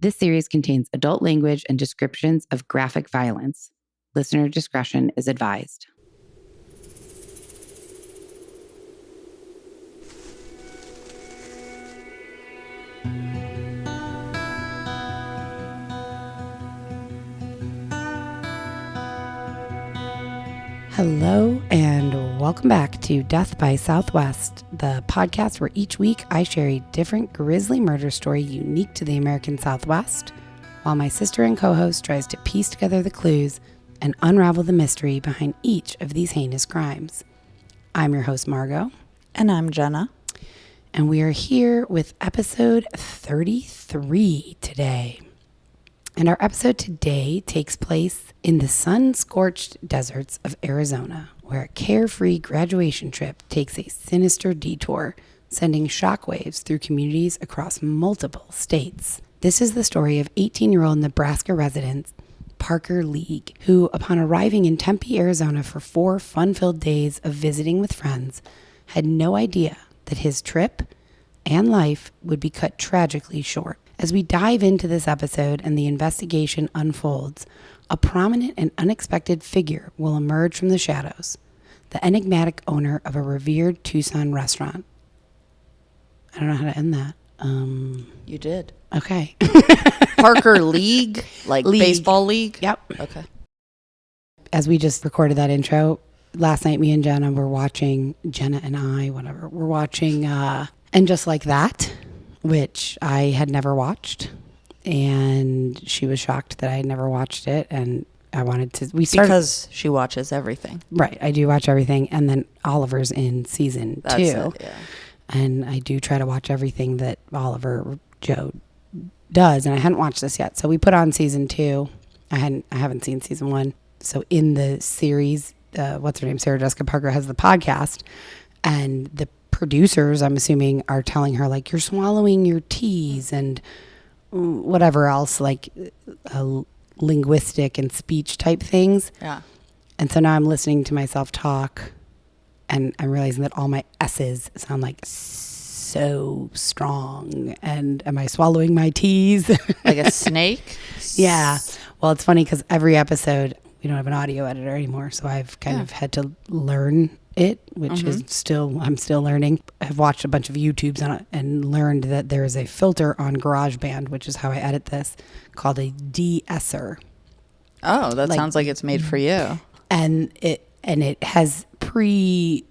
This series contains adult language and descriptions of graphic violence. Listener discretion is advised. Hello and welcome back to Death by Southwest, the podcast where each week I share a different grisly murder story unique to the American Southwest, while my sister and co-host tries to piece together the clues and unravel the mystery behind each of these heinous crimes. I'm your host, Margot. And I'm Jenna. And we are here with episode 33 today. And our episode today takes place in the sun-scorched deserts of Arizona, where a carefree graduation trip takes a sinister detour, sending shockwaves through communities across multiple states. This is the story of 18-year-old Nebraska resident Parker League, who, upon arriving in Tempe, Arizona for 4 fun-filled days of visiting with friends, had no idea that his trip and life would be cut tragically short. As we dive into this episode and the investigation unfolds, a prominent and unexpected figure will emerge from the shadows, the enigmatic owner of a revered Tucson restaurant. I don't know how to end that. You did. Okay. Parker League? Like league. Baseball league? Yep. Okay. As we just recorded that intro, last night me and Jenna were watching, we're watching And Just Like That, which I had never watched. And she was shocked that I had never watched it. And I wanted to, because she watches everything. Right. I do watch everything. And then Oliver's in season 2. That's it, yeah. And I do try to watch everything that Oliver Joe does. And I hadn't watched this yet. So we put on season 2. I haven't seen season 1. So in the series, what's her name? Sarah Jessica Parker has the podcast. And the producers, I'm assuming, are telling her, like, you're swallowing your T's and whatever else, like linguistic and speech type things. Yeah. And so now I'm listening to myself talk and I'm realizing that all my S's sound like so strong. And am I swallowing my T's? Like a snake? Yeah. Well, it's funny because every episode, we don't have an audio editor anymore. So I've kind of had to learn it, which is I'm still learning. I've watched a bunch of YouTubes on it and learned that there is a filter on GarageBand, which is how I edit this, called a de-esser. Oh, that sounds like it's made for you. And it has presets,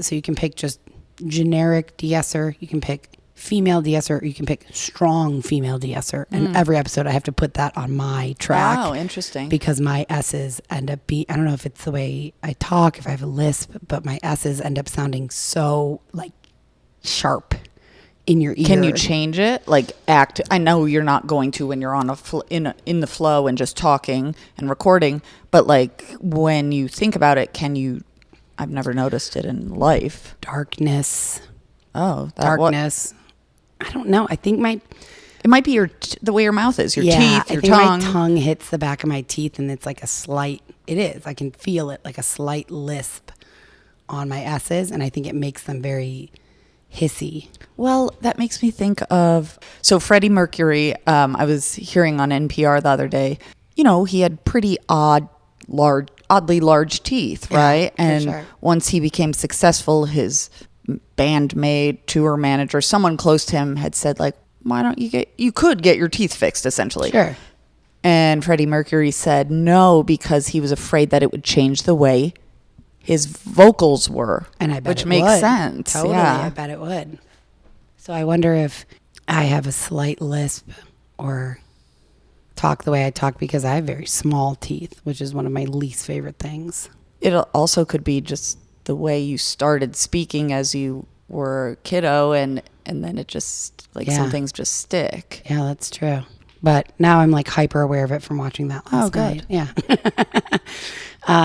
so you can pick just generic de-esser, you can pick female de-esser, or you can pick strong female de-esser. And every episode I have to put that on my track. Wow, interesting. Because my S's end up being, I don't know if it's the way I talk, if I have a lisp, but my S's end up sounding so like sharp in your ear. Can you change it? Like I know you're not going to when you're on in the flow and just talking and recording, but like when you think about it, I've never noticed it in life. Darkness. Oh, darkness. I don't know. I think it might be the way your mouth is, your teeth, your tongue. tongue. My tongue hits the back of my teeth and it's like it is. I can feel it like a slight lisp on my S's, and I think it makes them very hissy. Well, that makes me think of, Freddie Mercury, I was hearing on NPR the other day, he had pretty oddly large teeth, right? Yeah, and sure. Once he became successful, his bandmate, tour manager, someone close to him had said, like, why don't you could get your teeth fixed, essentially. Sure. And Freddie Mercury said no, because he was afraid that it would change the way his vocals were. And I bet which it makes would. sense. Totally, yeah. I bet it would. So I wonder if I have a slight lisp or talk the way I talk because I have very small teeth, which is one of my least favorite things. It also could be just the way you started speaking as you were a kiddo, and then it just, like, some things just stick. Yeah, that's true. But now I'm like hyper aware of it from watching that last night. Yeah.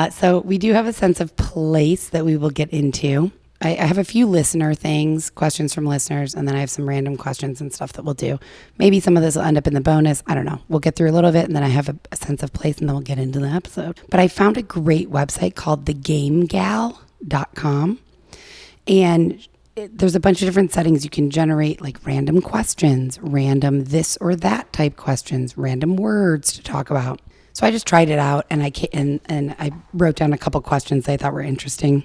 So we do have a sense of place that we will get into. I have a few listener things, questions from listeners, and then I have some random questions and stuff that we'll do. Maybe some of this will end up in the bonus. I don't know. We'll get through a little bit, and then I have a sense of place, and then we'll get into the episode. But I found a great website called thegamegal.com. And there's a bunch of different settings. You can generate like random questions, random this or that type questions, random words to talk about. So I just tried it out, and I wrote down a couple questions I thought were interesting.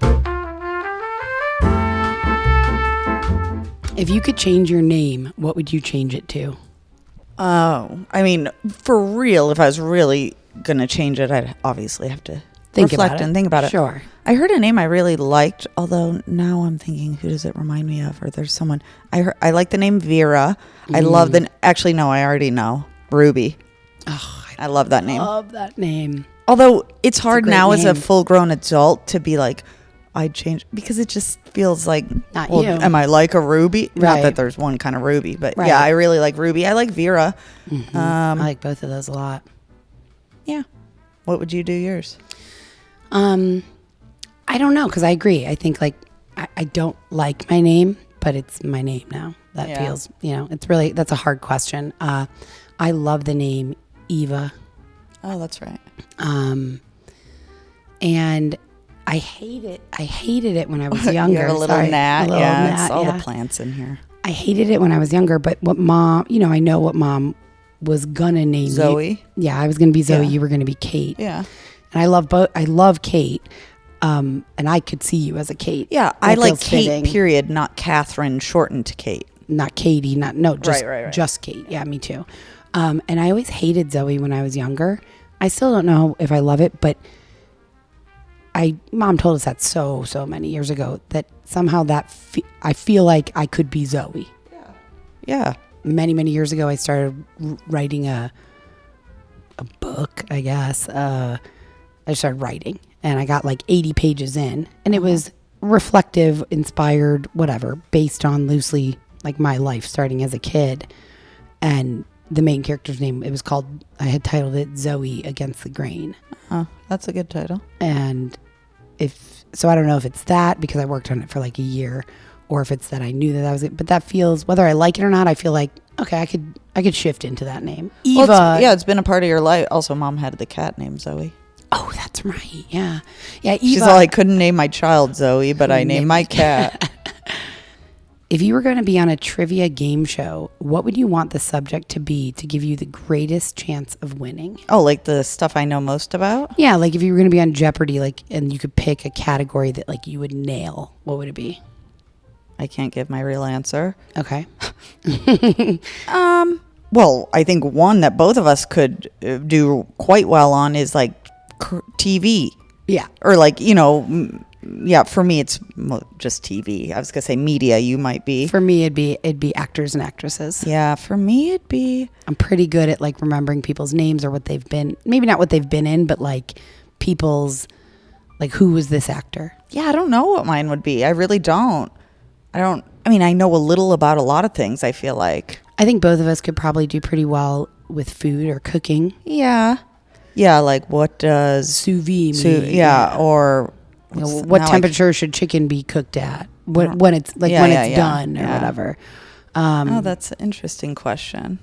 If you could change your name, what would you change it to? Oh, I mean, for real, if I was really going to change it, I'd obviously have to Think reflect about it. and think about it. Sure. I heard a name I really liked, although now I'm thinking, who does it remind me of? Or there's someone. I like the name Vera. I love actually, no, I already know. Ruby. Oh, I love that name. love that name. Although it's hard great now as a name. full-grown adult to be like, I'd change, because it just feels like, Not well, you. am I like a Ruby? Right. Not that there's one kind of Ruby, but Right. yeah, I really like Ruby. I like Vera. I like both of those a lot. Yeah. What would you do yours? I don't know, because I agree. I think like I don't like my name, but it's my name now. That Yeah. feels, that's a hard question. I love the name Eva. Oh, that's right. And I hated it when I was younger. You have a little Sorry. gnat. A little Yeah, gnat, it's all yeah. the plants in here. I hated it when I was younger, but what mom, I know what mom was gonna name you. Zoe? Yeah, I was gonna be Zoe. Yeah. You were gonna be Kate. Yeah. And I love both. I love Kate. And I could see you as a Kate. Yeah, That I like feels Kate, fitting. period, not Catherine, shortened to Kate. Not Katie. Just Right. just Kate. Yeah, me too. And I always hated Zoe when I was younger. I still don't know if I love it, but Mom told us that so many years ago that somehow I feel like I could be Zoe. Yeah. Many years ago, I started writing a book, I guess. I started writing, and I got like 80 pages in, and it was reflective, inspired, whatever, based on loosely like my life starting as a kid. And the main character's name, I had titled it Zoe Against the Grain. Oh, that's a good title. And I don't know if it's that because I worked on it for like a year, or if it's that I knew that was it. But that feels, whether I like it or not, I feel like, okay, I could shift into that name. Eva. Well, it's been a part of your life. Also, Mom had the cat named Zoe. Oh, that's right. Yeah. Yeah. Eva. She's all, I couldn't name my child Zoe, but I named my cat. If you were going to be on a trivia game show, what would you want the subject to be to give you the greatest chance of winning? Oh, like the stuff I know most about? Yeah, like if you were going to be on Jeopardy, and you could pick a category that like you would nail, what would it be? I can't give my real answer. Okay. Well, I think one that both of us could do quite well on is like TV. Yeah. Or like, for me, it's just TV. I was going to say media, you might be. For me, it'd be actors and actresses. Yeah, for me, it'd be. I'm pretty good at like remembering people's names or what they've been, maybe not what they've been in, but like people's, like who was this actor? Yeah, I don't know what mine would be. I really don't. I know a little about a lot of things, I feel like. I think both of us could probably do pretty well with food or cooking. Yeah. Yeah, like what does Sous vide mean? or what temperature should chicken be cooked at? When it's like when it's done or whatever. That's an interesting question.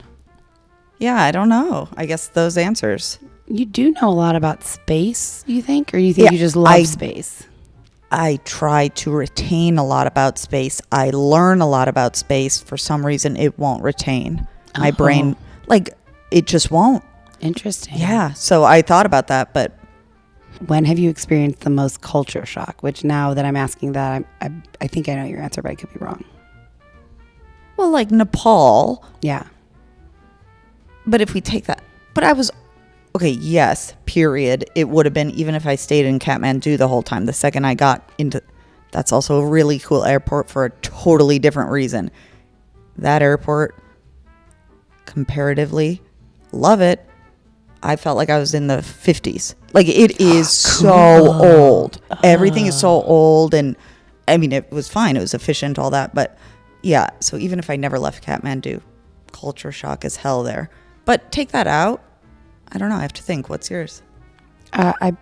Yeah, I don't know. I guess those answers. You do know a lot about space, you think? Or you think you just love space? I try to retain a lot about space. I learn a lot about space. For some reason, it won't retain. My brain, it just won't. Interesting. Yeah. So I thought about that, but. When have you experienced the most culture shock? Which now that I'm asking that, I think I know your answer, but I could be wrong. Well, like Nepal. Yeah. But if we take that. But I was. Okay, yes, period. It would have been, even if I stayed in Kathmandu the whole time, the second I got into, that's also a really cool airport for a totally different reason. That airport, comparatively, love it. I felt like I was in the 50s. Like, it is so old. Everything is so old, and, it was fine. It was efficient, all that, but, yeah. So even if I never left Kathmandu, culture shock is hell there. But take that out. I don't know. I have to think. What's yours? I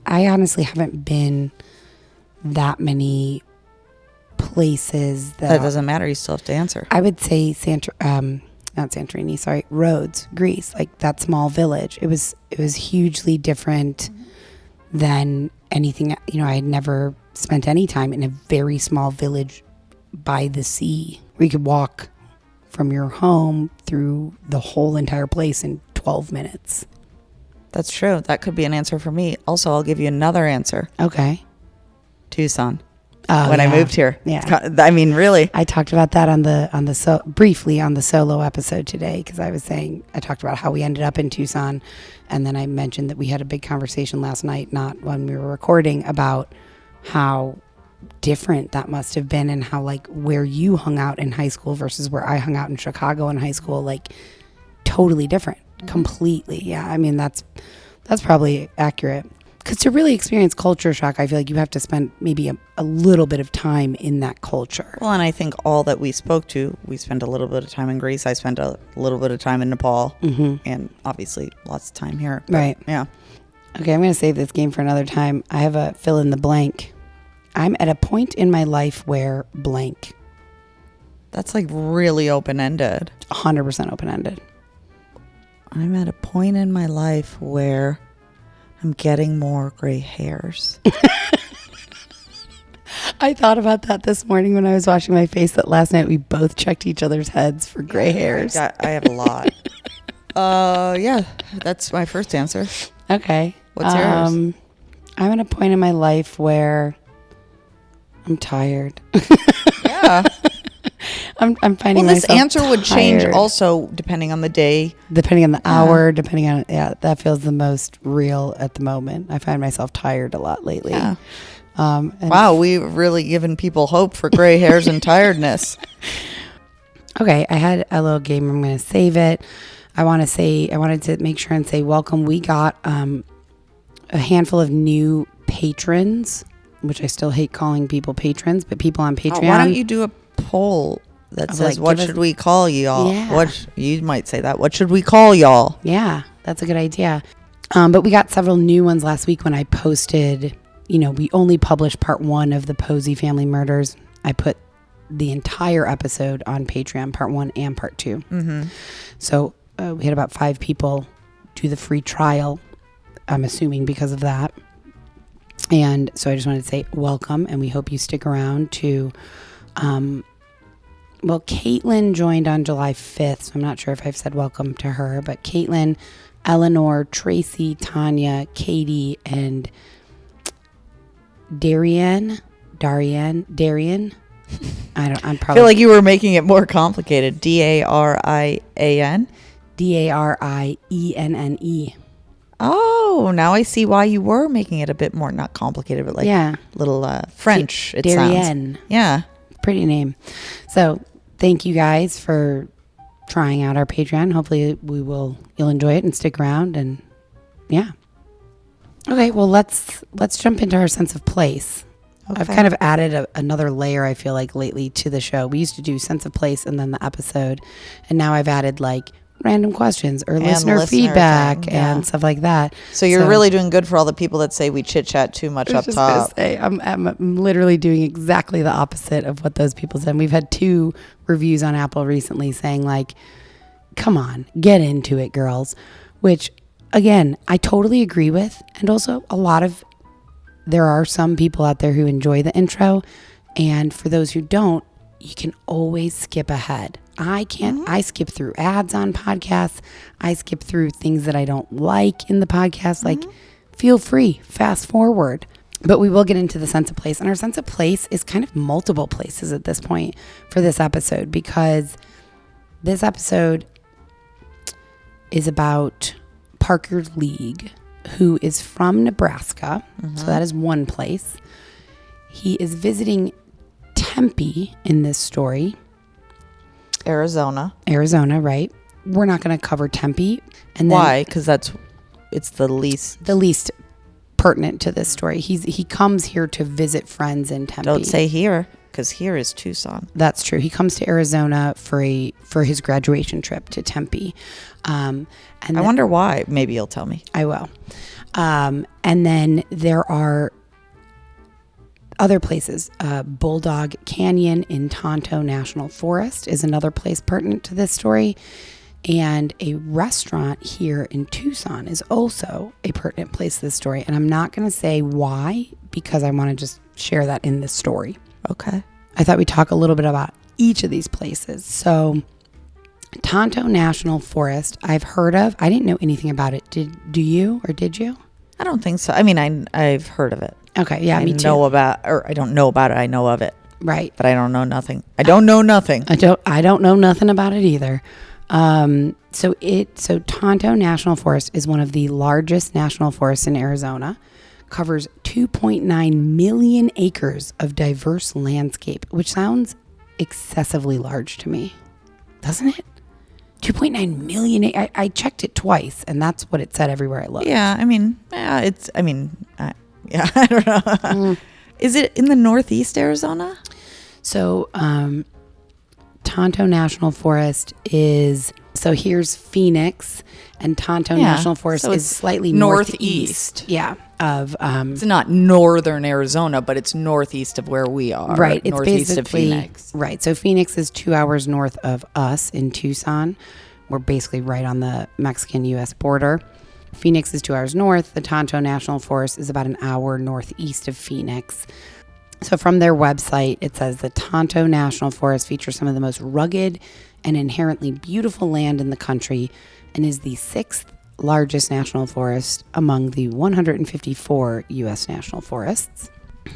honestly haven't been that many places That doesn't matter. You still have to answer. I would say not Santorini, sorry, Rhodes, Greece, like that small village. It was hugely different than anything. I had never spent any time in a very small village by the sea, where you could walk from your home through the whole entire place in 12 minutes. That's true. That could be an answer for me. Also, I'll give you another answer. Okay. Tucson. Oh, when I moved here. Yeah. I mean, really. I talked about that briefly on the solo episode today, because I talked about how we ended up in Tucson, and then I mentioned that we had a big conversation last night, not when we were recording, about how different that must have been, and how like where you hung out in high school versus where I hung out in Chicago in high school, like totally different, completely. Yeah, I mean that's probably accurate. Because to really experience culture shock, I feel like you have to spend maybe a little bit of time in that culture. Well, and I think all that we spoke to, we spent a little bit of time in Greece. I spent a little bit of time in Nepal, and obviously lots of time here. Right. Yeah. Okay, I'm going to save this game for another time. I have a fill in the blank. I'm at a point in my life where blank. That's like really open-ended. 100% open-ended. I'm at a point in my life where I'm getting more gray hairs. I thought about that this morning when I was washing my face, that last night we both checked each other's heads for gray hairs. I have a lot. Yeah, that's my first answer. Okay. What's yours? I'm at a point in my life where I'm tired. Yeah. I'm finding this myself answer would change tired. also depending on the day. Depending on the hour, depending on, that feels the most real at the moment. I find myself tired a lot lately. Yeah. And Wow, we've really given people hope for gray hairs and tiredness. Okay, I had a little game. I'm going to save it. I wanted to make sure and say welcome. We got a handful of new patrons, which I still hate calling people patrons, but people on Patreon. Why don't you do a poll that says, what should we call y'all? Yeah. You might say that. What should we call y'all? Yeah, that's a good idea. But we got several new ones last week when I posted, we only published part 1 of the Posey family murders. I put the entire episode on Patreon, part 1 and part 2. Mm-hmm. So we had about 5 people do the free trial, I'm assuming because of that. And so I just wanted to say welcome, and we hope you stick around to... Caitlin joined on July 5th, so I'm not sure if I've said welcome to her, but Caitlin, Eleanor, Tracy, Tanya, Katie, and Darian. I feel like you were making it more complicated. Darian? Darienne. Oh, now I see why you were making it a bit more, not complicated, but like little French, it Darienne. sounds. Yeah. Pretty name. So thank you guys for trying out our Patreon. Hopefully you'll enjoy it and stick around, and yeah. Okay, well let's jump into our sense of place. Okay. I've kind of added another layer, I feel like, lately to the show. We used to do sense of place and then the episode, and now I've added like random questions or listener feedback and stuff like that. So you're really doing good for all the people that say we chit chat too much up top. I'm literally doing exactly the opposite of what those people said. We've had 2 reviews on Apple recently saying like, come on, get into it, girls, which again, I totally agree with. And also there are some people out there who enjoy the intro. And for those who don't, you can always skip ahead. I can't. Mm-hmm. I skip through ads on podcasts. I skip through things that I don't like in the podcast. Like, feel free, fast forward. But we will get into the sense of place. And our sense of place is kind of multiple places at this point for this episode, because this episode is about Parker League, who is from Nebraska. Mm-hmm. So that is one place. He is visiting Tempe in this story. Arizona, right? We're not going to cover Tempe. And why? Because it's the least pertinent to this story. He comes here to visit friends in Tempe. Don't say here, because here is Tucson. That's true. He comes to Arizona for his graduation trip to Tempe. And I wonder why. Maybe you'll tell me. I will. And then there are other places. Bulldog Canyon in Tonto National Forest is another place pertinent to this story. And a restaurant here in Tucson is also a pertinent place to this story. And I'm not going to say why, because I want to just share that in this story. Okay. I thought we'd talk a little bit about each of these places. So Tonto National Forest, I've heard of. I didn't know anything about it. Did you? I don't think so. I mean, I've heard of it. Okay, yeah, me too. I don't know about it. I know of it. Right. But I don't know nothing. I don't know nothing. I don't know nothing about it either. So Tonto National Forest is one of the largest national forests in Arizona, covers 2.9 million acres of diverse landscape, which sounds excessively large to me, doesn't it? 2.9 million. I checked it twice, and that's what it said everywhere I looked. Yeah, I don't know. Is it in the northeast Arizona? So, Tonto National Forest is, so here's Phoenix, and Tonto National Forest is slightly northeast. Yeah. It's not northern Arizona, but it's northeast of where we are. Right. It's northeast of basically Phoenix. Right. So Phoenix is 2 hours north of us in Tucson. We're basically right on the Mexican-U.S. border. Phoenix is 2 hours north. The Tonto National Forest is about an hour northeast of Phoenix. So from their website, it says the Tonto National Forest features some of the most rugged and inherently beautiful land in the country and is the 6th largest national forest among the 154 U.S. national forests.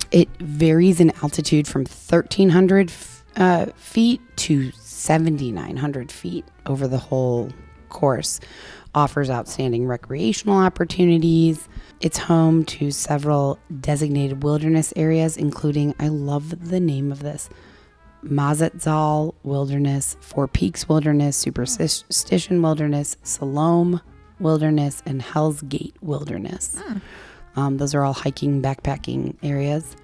It varies in altitude from 1,300 feet to 7,900 feet over the whole course. Offers outstanding recreational opportunities. It's home to several designated wilderness areas, including, I love the name of this, Mazatzal Wilderness, Four Peaks Wilderness, Superstition Wilderness, Salome Wilderness, and Hell's Gate Wilderness. Those are all hiking, backpacking areas.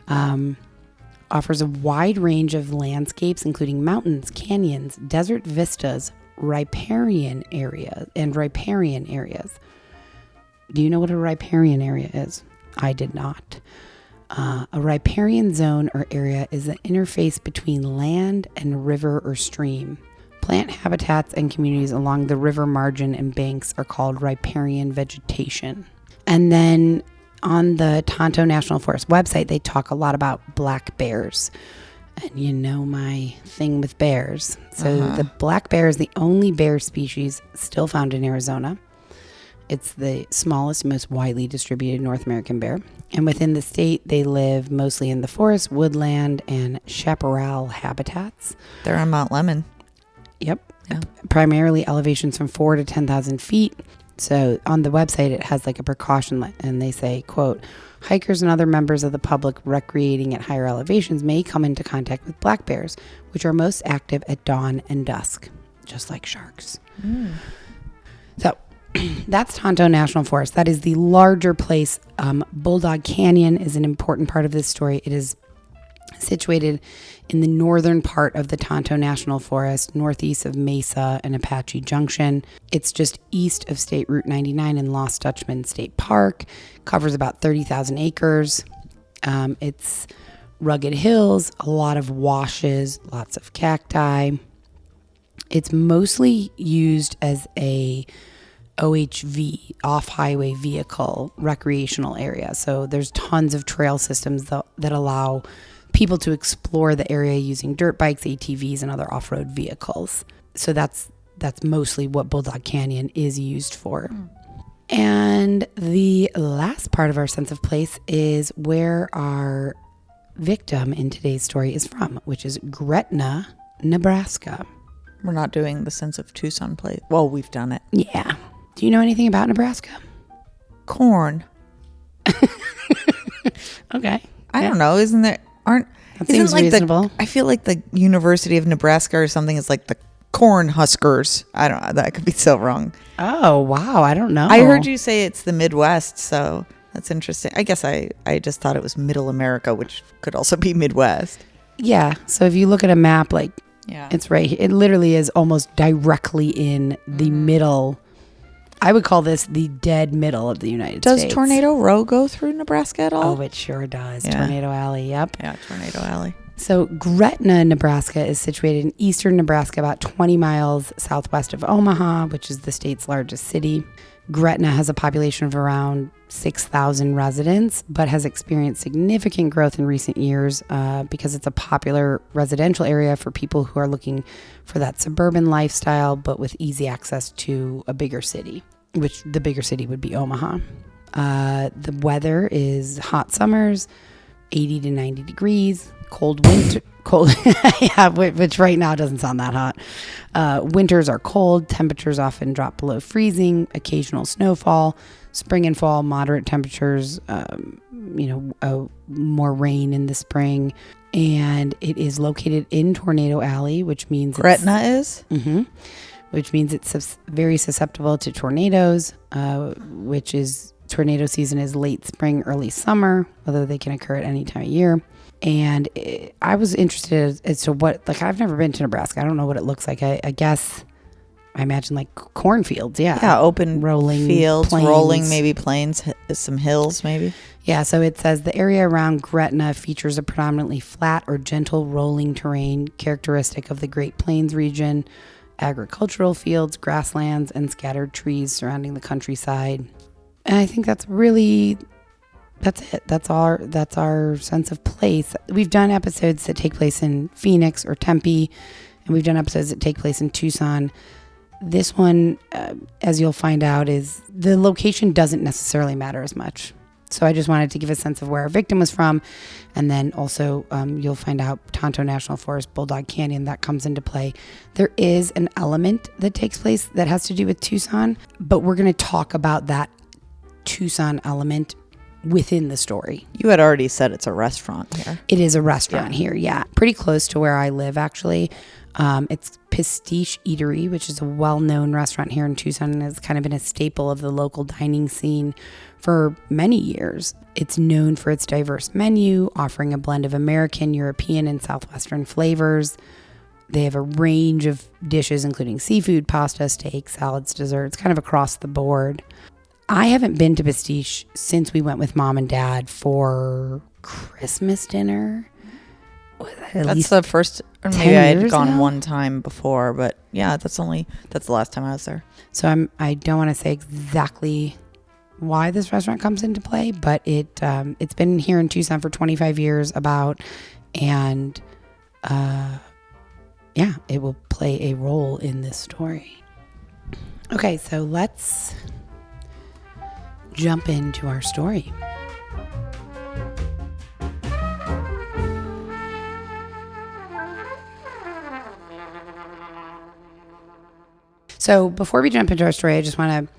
Offers a wide range of landscapes, including mountains, canyons, desert vistas, riparian areas. Do you know what a riparian area is? I did not. A riparian zone or area is the interface between land and river or stream. Plant habitats and communities along the river margin and banks are called riparian vegetation. And then on the Tonto National Forest website, they talk a lot about black bears. And you know my thing with bears. So the black bear is the only bear species still found in Arizona. It's the smallest, most widely distributed North American bear. And within the state, they live mostly in the forest, woodland, and chaparral habitats. They're on Mount Lemmon. Yep. Yeah. Primarily elevations from 4,000 to 10,000 feet. So on the website, it has like a precaution, and they say, quote, hikers and other members of the public recreating at higher elevations may come into contact with black bears, which are most active at dawn and dusk, just like sharks. So that's Tonto National Forest. That is the larger place. Bulldog Canyon is an important part of this story. It is situated in the northern part of the Tonto National Forest, northeast of Mesa and Apache Junction. It's just east of State Route 99 and Lost Dutchman State Park. Covers about 30,000 acres. It's rugged hills, a lot of washes, lots of cacti. It's mostly used as a OHV, off-highway vehicle recreational area. So there's tons of trail systems that allow people to explore the area using dirt bikes, ATVs, and other off-road vehicles. So that's mostly what Bulldog Canyon is used for. And the last part of our sense of place is where our victim in today's story is from, which is Gretna, Nebraska. We're not doing the sense of Tucson place. Well, we've done it. Yeah. Do you know anything about Nebraska? Corn. Okay. I don't know. Isn't there? That seems reasonable. I feel like the University of Nebraska or something is like the corn huskers. I don't know. That could be so wrong. Oh, wow. I don't know. I heard you say it's the Midwest, so that's interesting. I guess I just thought it was Middle America, which could also be Midwest. Yeah. So if you look at a map, yeah, it's right here. It literally is almost directly in the middle. I would call this the dead middle of the United States. Does Tornado Row go through Nebraska at all? Oh, it sure does. Yeah. Tornado Alley. Yep. Yeah, Tornado Alley. So Gretna, Nebraska is situated in eastern Nebraska, about 20 miles southwest of Omaha, which is the state's largest city. Gretna has a population of around 6,000 residents, but has experienced significant growth in recent years because it's a popular residential area for people who are looking for that suburban lifestyle, but with easy access to a bigger city, which the bigger city would be Omaha. The weather is hot summers, 80 to 90 degrees, cold winter, yeah, which right now doesn't sound that hot. Winters are cold, temperatures often drop below freezing, occasional snowfall, spring and fall, moderate temperatures, more rain in the spring. And it is located in Tornado Alley, which means Gretna is? Mm-hmm. Which means it's very susceptible to tornadoes, tornado season is late spring, early summer, although they can occur at any time of year. And I was interested as to I've never been to Nebraska. I don't know what it looks like. I guess, I imagine like cornfields. Yeah. Yeah. Open rolling fields, plains. rolling maybe plains, some hills maybe. Yeah. So it says the area around Gretna features a predominantly flat or gentle rolling terrain characteristic of the Great Plains region, agricultural fields, grasslands, and scattered trees surrounding the countryside. And I think that's it. That's our sense of place. We've done episodes that take place in Phoenix or Tempe, and we've done episodes that take place in Tucson. This one, as you'll find out, is the location doesn't necessarily matter as much. So I just wanted to give a sense of where our victim was from. And then also you'll find out Tonto National Forest, Bulldog Canyon, that comes into play. There is an element that takes place that has to do with Tucson, but we're going to talk about that Tucson element within the story. You had already said it's a restaurant here. It is a restaurant here, yeah. Pretty close to where I live, actually. It's Pastiche Eatery, which is a well-known restaurant here in Tucson and has kind of been a staple of the local dining scene for many years. It's known for its diverse menu, offering a blend of American, European, and Southwestern flavors. They have a range of dishes, including seafood, pasta, steak, salads, desserts, kind of across the board. I haven't been to Pastiche since we went with Mom and Dad for Christmas dinner. That's the first, or maybe I had gone one time before, but yeah, that's the last time I was there. So I don't want to say exactly why this restaurant comes into play, but it's been here in Tucson for 25 years and it will play a role in this story. Okay, so let's jump into our story. So before we jump into our story, I just want to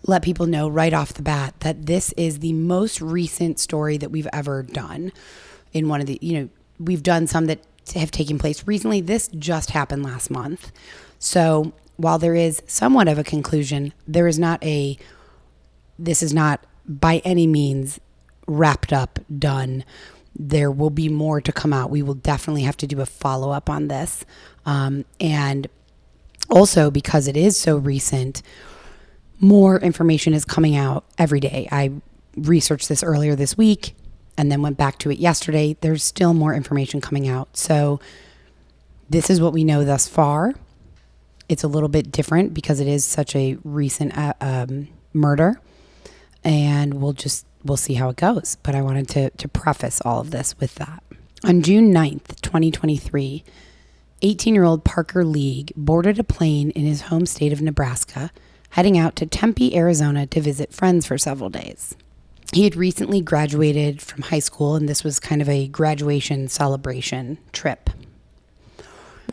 let people know right off the bat that this is the most recent story that we've ever done in one of the, we've done some that have taken place recently. This just happened last month. So while there is somewhat of a conclusion, this is not by any means wrapped up, done. There will be more to come out. We will definitely have to do a follow-up on this. And also, because it is so recent, more information is coming out every day. I researched this earlier this week and then went back to it yesterday. There's still more information coming out. So this is what we know thus far. It's a little bit different because it is such a recent murder. And we'll see how it goes. But I wanted to preface all of this with that. On June 9th, 2023, 18-year-old Parker League boarded a plane in his home state of Nebraska, heading out to Tempe, Arizona to visit friends for several days. He had recently graduated from high school, and this was kind of a graduation celebration trip.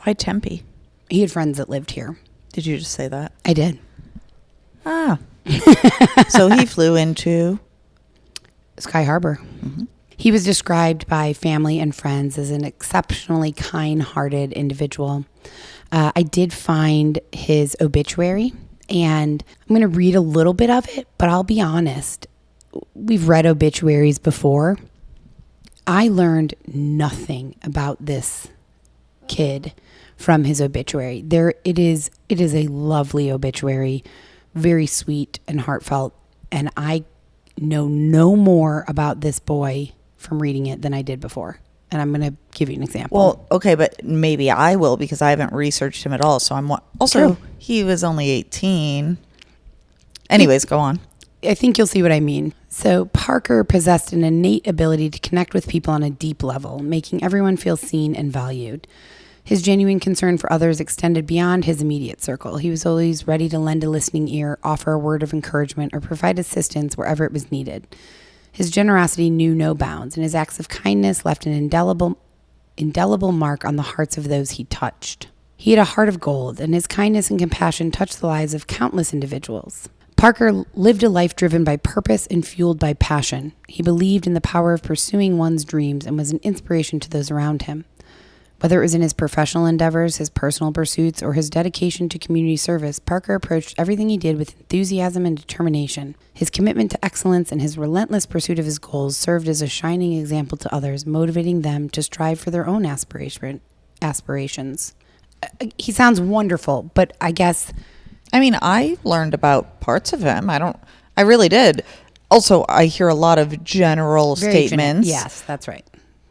Why Tempe? He had friends that lived here. Did you just say that? I did. Ah. So he flew into Sky Harbor. Mm-hmm. He was described by family and friends as an exceptionally kind-hearted individual. I did find his obituary, and I'm going to read a little bit of it, but I'll be honest. We've read obituaries before. I learned nothing about this kid from his obituary. It is a lovely obituary, very sweet and heartfelt, and I know no more about this boy from reading it than I did before. And I'm going to give you an example. Well, okay, but maybe I will because I haven't researched him at all. So also, True. he was only 18. Anyways, go on. I think you'll see what I mean. So Parker possessed an innate ability to connect with people on a deep level, making everyone feel seen and valued. His genuine concern for others extended beyond his immediate circle. He was always ready to lend a listening ear, offer a word of encouragement, or provide assistance wherever it was needed. His generosity knew no bounds, and his acts of kindness left an indelible mark on the hearts of those he touched. He had a heart of gold, and his kindness and compassion touched the lives of countless individuals. Parker lived a life driven by purpose and fueled by passion. He believed in the power of pursuing one's dreams and was an inspiration to those around him. Whether it was in his professional endeavors, his personal pursuits, or his dedication to community service, Parker approached everything he did with enthusiasm and determination. His commitment to excellence and his relentless pursuit of his goals served as a shining example to others, motivating them to strive for their own aspirations. He sounds wonderful, but I guess... I mean, I learned about parts of him. I really did. Also, I hear a lot of general statements. Yes, that's right.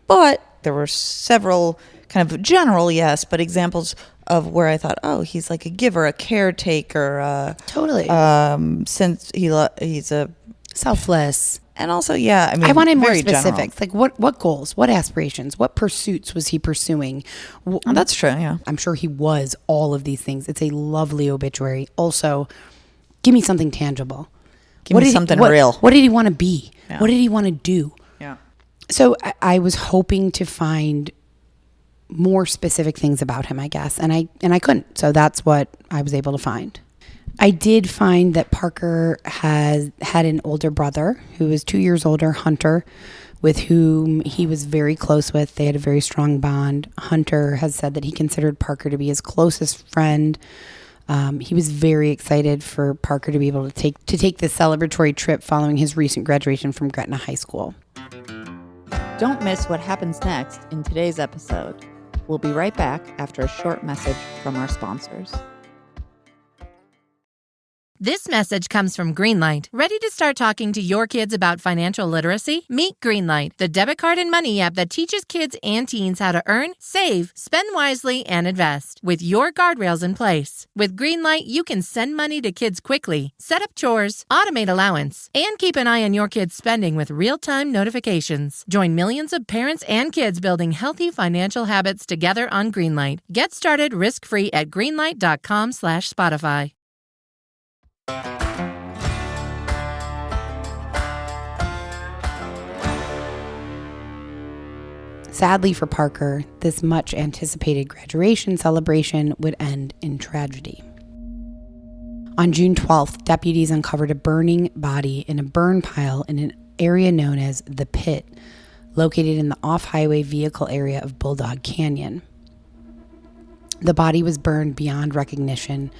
But there were several kind of general, yes, but examples of where I thought, oh, he's like a giver, a caretaker. Totally. Since he's a selfless. And also, yeah, I mean, I wanted more very specifics. general. Like what goals, what aspirations, what pursuits was he pursuing? Oh, that's true, yeah. I'm sure he was all of these things. It's a lovely obituary. Also, give me something tangible. Give me something real. What did he want to be? Yeah. What did he want to do? Yeah. So I was hoping to find more specific things about him, I guess, and I couldn't. So that's what I was able to find. I did find that Parker had an older brother who was 2 years older, Hunter, with whom he was very close with. They had a very strong bond. Hunter has said that he considered Parker to be his closest friend. He was very excited for Parker to be able to take this celebratory trip following his recent graduation from Gretna High School. Don't miss what happens next in today's episode. We'll be right back after a short message from our sponsors. This message comes from Greenlight. Ready to start talking to your kids about financial literacy? Meet Greenlight, the debit card and money app that teaches kids and teens how to earn, save, spend wisely, and invest with your guardrails in place. With Greenlight, you can send money to kids quickly, set up chores, automate allowance, and keep an eye on your kids' spending with real-time notifications. Join millions of parents and kids building healthy financial habits together on Greenlight. Get started risk-free at greenlight.com/Spotify. Sadly for Parker, this much anticipated graduation celebration would end in tragedy. On June 12th, deputies uncovered a burning body in a burn pile in an area known as The Pit, located in the off-highway vehicle area of Bulldog Canyon. The body was burned beyond recognition,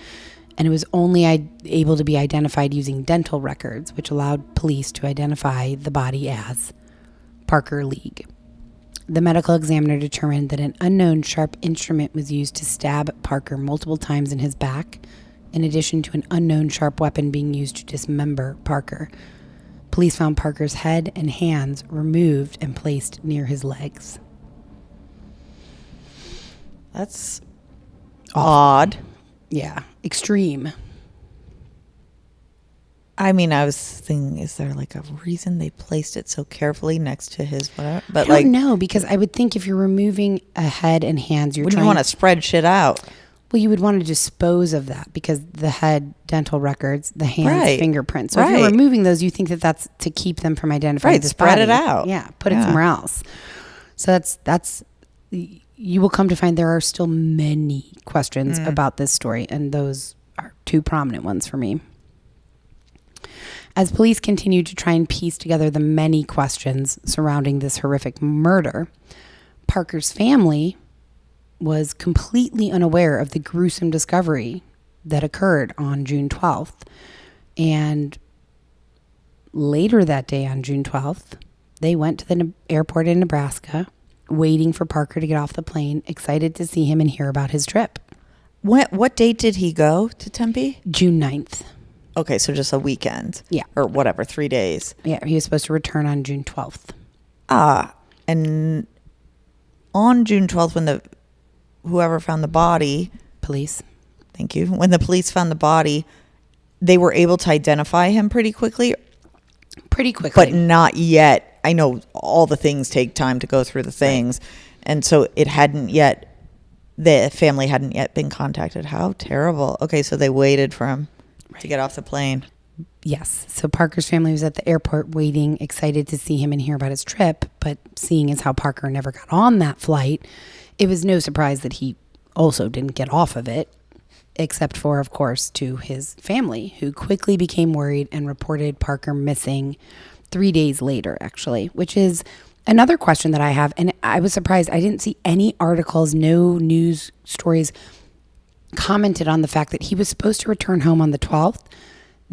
and it was only able to be identified using dental records, which allowed police to identify the body as Parker League. The medical examiner determined that an unknown sharp instrument was used to stab Parker multiple times in his back, in addition to an unknown sharp weapon being used to dismember Parker. Police found Parker's head and hands removed and placed near his legs. That's odd. Yeah, extreme. I mean, I was thinking, is there like a reason they placed it so carefully next to his whatever? But I don't know, because I would think if you're removing a head and hands, wouldn't you want to spread shit out? Well, you would want to dispose of that because the head, dental records, the hands, fingerprints. So if you're removing those, you think that that's to keep them from identifying this spread body. it out. Yeah, put it somewhere else. So that's you will come to find there are still many questions about this story, and those are two prominent ones for me. As police continued to try and piece together the many questions surrounding this horrific murder, Parker's family was completely unaware of the gruesome discovery that occurred on June 12th. And later that day on June 12th, they went to the airport in Nebraska, waiting for Parker to get off the plane, excited to see him and hear about his trip. What date did he go to Tempe? June 9th. Okay, so just a weekend. Yeah. Or whatever, 3 days. Yeah, he was supposed to return on June 12th. And on June 12th, when whoever found the body, Police. thank you, when the police found the body, they were able to identify him pretty quickly, but not yet. I know all the things take time to go through the things, and so the family hadn't yet been contacted. How terrible. Okay, so they waited for him to get off the plane. Yes. So Parker's family was at the airport waiting, excited to see him and hear about his trip. But seeing as how Parker never got on that flight, it was no surprise that he also didn't get off of it, except for, of course, to his family, who quickly became worried and reported Parker missing 3 days later, actually, which is another question that I have. And I was surprised. I didn't see any articles, no news stories commented on the fact that he was supposed to return home on the 12th.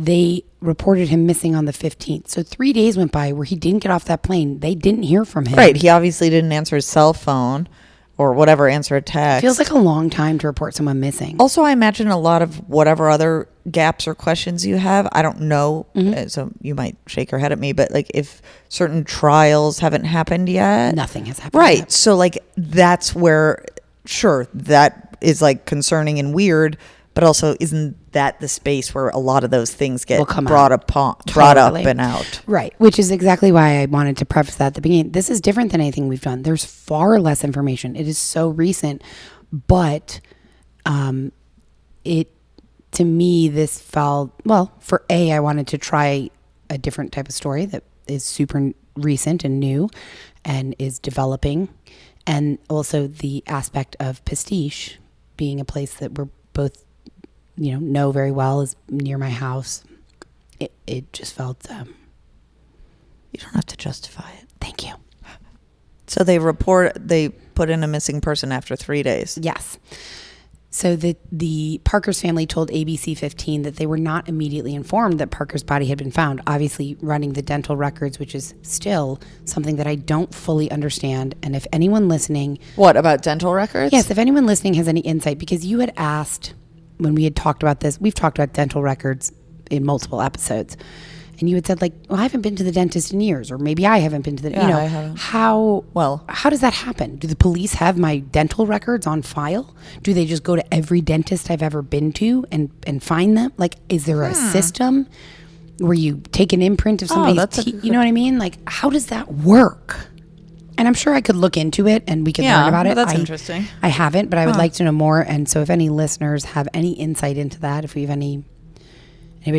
They reported him missing on the 15th. So 3 days went by where he didn't get off that plane. They didn't hear from him. Right. He obviously didn't answer his cell phone or whatever, answer a text. Feels like a long time to report someone missing. Also, I imagine a lot of whatever other gaps or questions you have, I don't know. So you might shake your head at me, but like if certain trials haven't happened yet. Nothing has happened Right. yet. So like that's where, sure, that is like concerning and weird. But also, isn't that the space where a lot of those things get brought up and out? Right, which is exactly why I wanted to preface that at the beginning. This is different than anything we've done. There's far less information. It is so recent, but to me, this felt, well, I wanted to try a different type of story that is super recent and new and is developing. And also the aspect of Pastiche being a place that we're both know very well, is near my house. It just felt you don't have to justify it. Thank you. So they put in a missing person after 3 days. Yes. So the Parker's family told ABC 15 that they were not immediately informed that Parker's body had been found, obviously running the dental records, which is still something that I don't fully understand. And if anyone listening... What, about dental records? Yes, if anyone listening has any insight, because you had asked when we had talked about this, we've talked about dental records in multiple episodes. And you had said, like, well, I haven't been to the dentist in years, or maybe I haven't been to the, I haven't. How does that happen? Do the police have my dental records on file? Do they just go to every dentist I've ever been to and find them? Like, is there a system where you take an imprint of somebody's teeth? You know what I mean? Like, how does that work? And I'm sure I could look into it and we could learn about it. That's interesting. I haven't, but I would like to know more. And so if any listeners have any insight into that, if we have anybody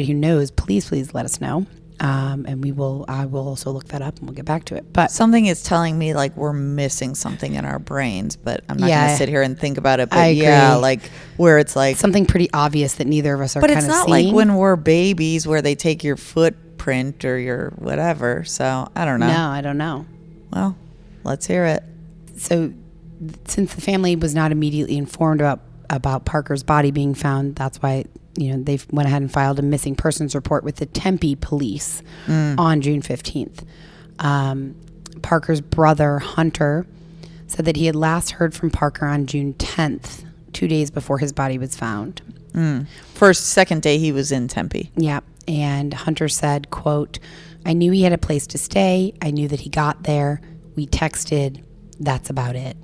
who knows, please let us know. And I will also look that up and we'll get back to it. But something is telling me like we're missing something in our brains, but I'm not going to sit here and think about it. But I agree. Like where it's like something pretty obvious that neither of us are kind of seeing. But it's not like when we're babies where they take your footprint or your whatever. So I don't know. No, I don't know. Well, let's hear it. So since the family was not immediately informed about Parker's body being found, that's why they went ahead and filed a missing persons report with the Tempe police on June 15th. Parker's brother, Hunter, said that he had last heard from Parker on June 10th, 2 days before his body was found. Second day he was in Tempe. Yeah. And Hunter said, quote, "I knew he had a place to stay. I knew that he got there. We texted. That's about it."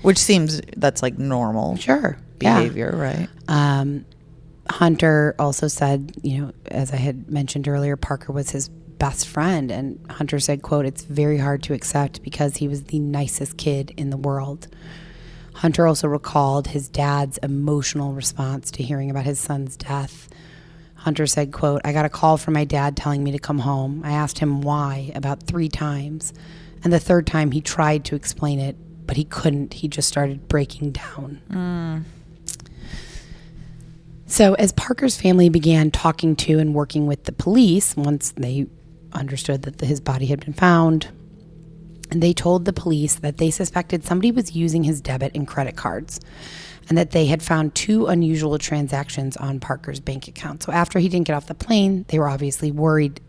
Which seems that's like normal. Sure. Behavior, right? Hunter also said, as I had mentioned earlier, Parker was his best friend. And Hunter said, quote, "It's very hard to accept because he was the nicest kid in the world." Hunter also recalled his dad's emotional response to hearing about his son's death. Hunter said, quote, "I got a call from my dad telling me to come home. I asked him why about 3 times. And the third time he tried to explain it, but he couldn't. He just started breaking down." So as Parker's family began talking to and working with the police, once they understood that his body had been found, they told the police that they suspected somebody was using his debit and credit cards and that they had found 2 unusual transactions on Parker's bank account. So after he didn't get off the plane, they were obviously worried.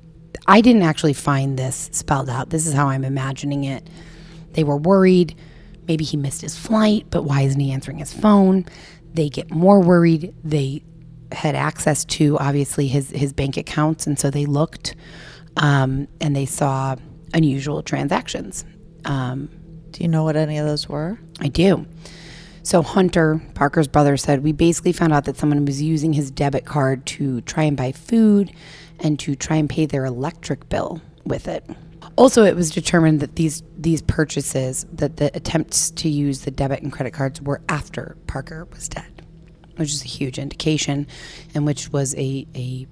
I didn't actually find this spelled out. This is how I'm imagining it. They were worried. Maybe he missed his flight, but why isn't he answering his phone? They get more worried. They had access to, obviously, his bank accounts, and so they looked, and they saw unusual transactions. Do you know what any of those were? I do. So Hunter, Parker's brother, said, we basically found out that someone was using his debit card to try and buy food and to try and pay their electric bill with it. Also, it was determined that these purchases, that the attempts to use the debit and credit cards were after Parker was dead, which is a huge indication, and which was a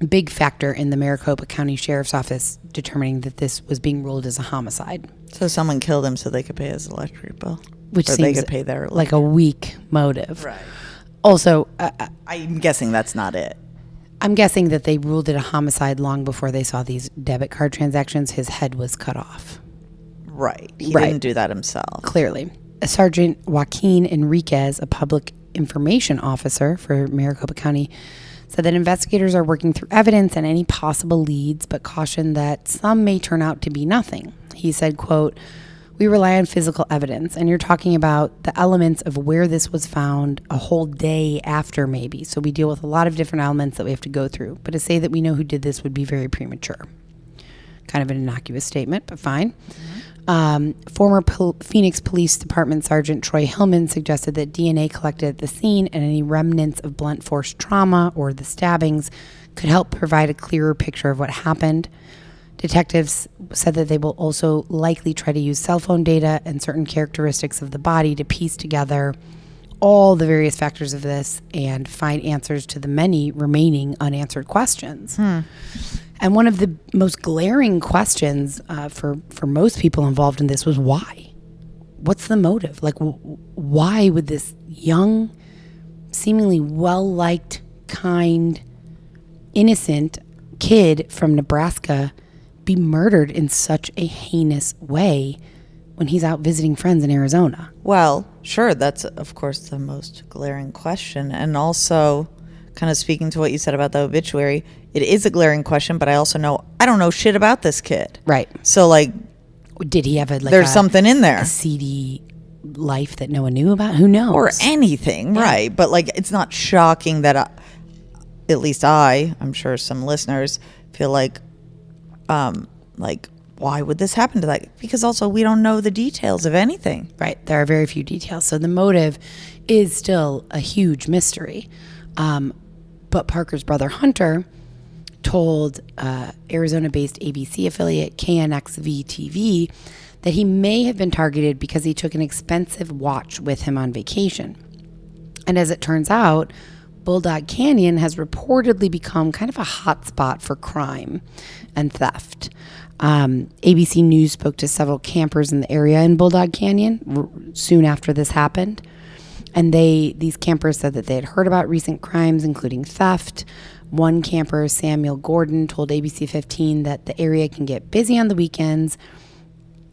big factor in the Maricopa County Sheriff's Office determining that this was being ruled as a homicide. So someone killed him so they could pay his electric bill. Which or seems they could pay their like a weak motive. Right. Also, I'm guessing that's not it. I'm guessing that they ruled it a homicide long before they saw these debit card transactions. His head was cut off. Right. He Right. didn't do that himself. Clearly. Sergeant Joaquin Enriquez, a public information officer for Maricopa County, said that investigators are working through evidence and any possible leads, but cautioned that some may turn out to be nothing. He said, quote, we rely on physical evidence, and you're talking about the elements of where this was found a whole day after maybe. So we deal with a lot of different elements that we have to go through. But to say that we know who did this would be very premature. Kind of an innocuous statement, but fine. Former Phoenix Police Department Sergeant Troy Hillman suggested that DNA collected at the scene and any remnants of blunt force trauma or the stabbings could help provide a clearer picture of what happened. Detectives said that they will also likely try to use cell phone data and certain characteristics of the body to piece together all the various factors of this and find answers to the many remaining unanswered questions. And one of the most glaring questions for most people involved in this was why? What's the motive? Like, why would this young, seemingly well-liked, kind, innocent kid from Nebraska be murdered in such a heinous way when he's out visiting friends in Arizona? Well, sure. That's, of course, the most glaring question. And also, kind of speaking to what you said about the obituary, it is a glaring question, but I also know I don't know shit about this kid. Right. So, like, did he have there's something in there. A seedy life that no one knew about? Who knows? Or anything, right. But, like, it's not shocking that, at least I'm sure some listeners feel like, why would this happen to that? Because also we don't know the details of anything. Right. There are very few details. So the motive is still a huge mystery. But Parker's brother Hunter told Arizona-based ABC affiliate KNXV-TV that he may have been targeted because he took an expensive watch with him on vacation. And as it turns out, Bulldog Canyon has reportedly become kind of a hotspot for crime and theft. ABC News spoke to several campers in the area in Bulldog Canyon soon after this happened. And these campers said that they had heard about recent crimes, including theft. One camper, Samuel Gordon, told ABC 15 that the area can get busy on the weekends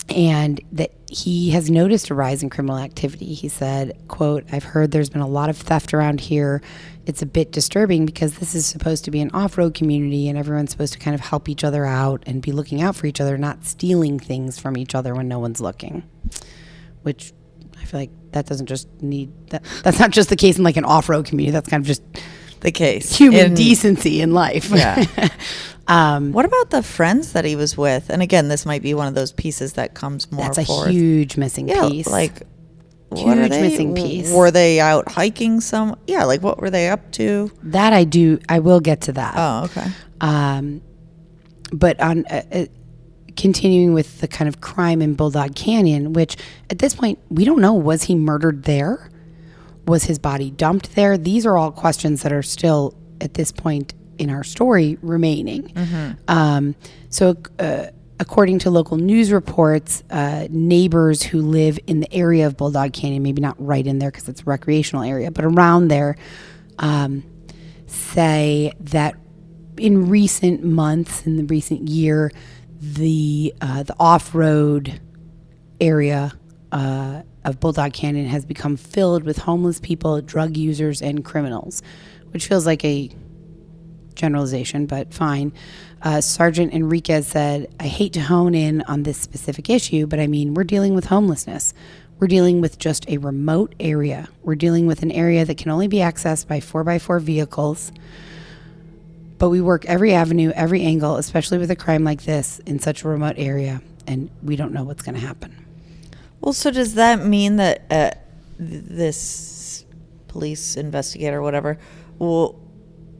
and that he has noticed a rise in criminal activity. He said, quote, I've heard there's been a lot of theft around here. It's a bit disturbing because this is supposed to be an off-road community and everyone's supposed to kind of help each other out and be looking out for each other, not stealing things from each other when no one's looking. Which I feel like that doesn't just need that. That's not just the case in like an off-road community. That's kind of just the case. Human decency in life. Yeah. What about the friends that he was with? And again, this might be one of those pieces that comes more That's forth. a huge missing piece. Like, huge what are they? missing piece. Were they out hiking like what were they up to? That I will get to that. Oh, okay. But on continuing with the kind of crime in Bulldog Canyon, which at this point, we don't know, was he murdered there? Was his body dumped there? These are all questions that are still, at this point in our story, remaining. Mm-hmm. According to local news reports, neighbors who live in the area of Bulldog Canyon, maybe not right in there because it's a recreational area, but around there, say that in recent months, in the recent year, the off-road area of Bulldog Canyon has become filled with homeless people, drug users, and criminals, which feels like a generalization, but fine. Sergeant Enriquez said, I hate to hone in on this specific issue, but I mean, we're dealing with homelessness. We're dealing with just a remote area. We're dealing with an area that can only be accessed by 4x4 vehicles. But we work every avenue, every angle, especially with a crime like this in such a remote area, and we don't know what's going to happen. Well, so does that mean that this police investigator or whatever, well,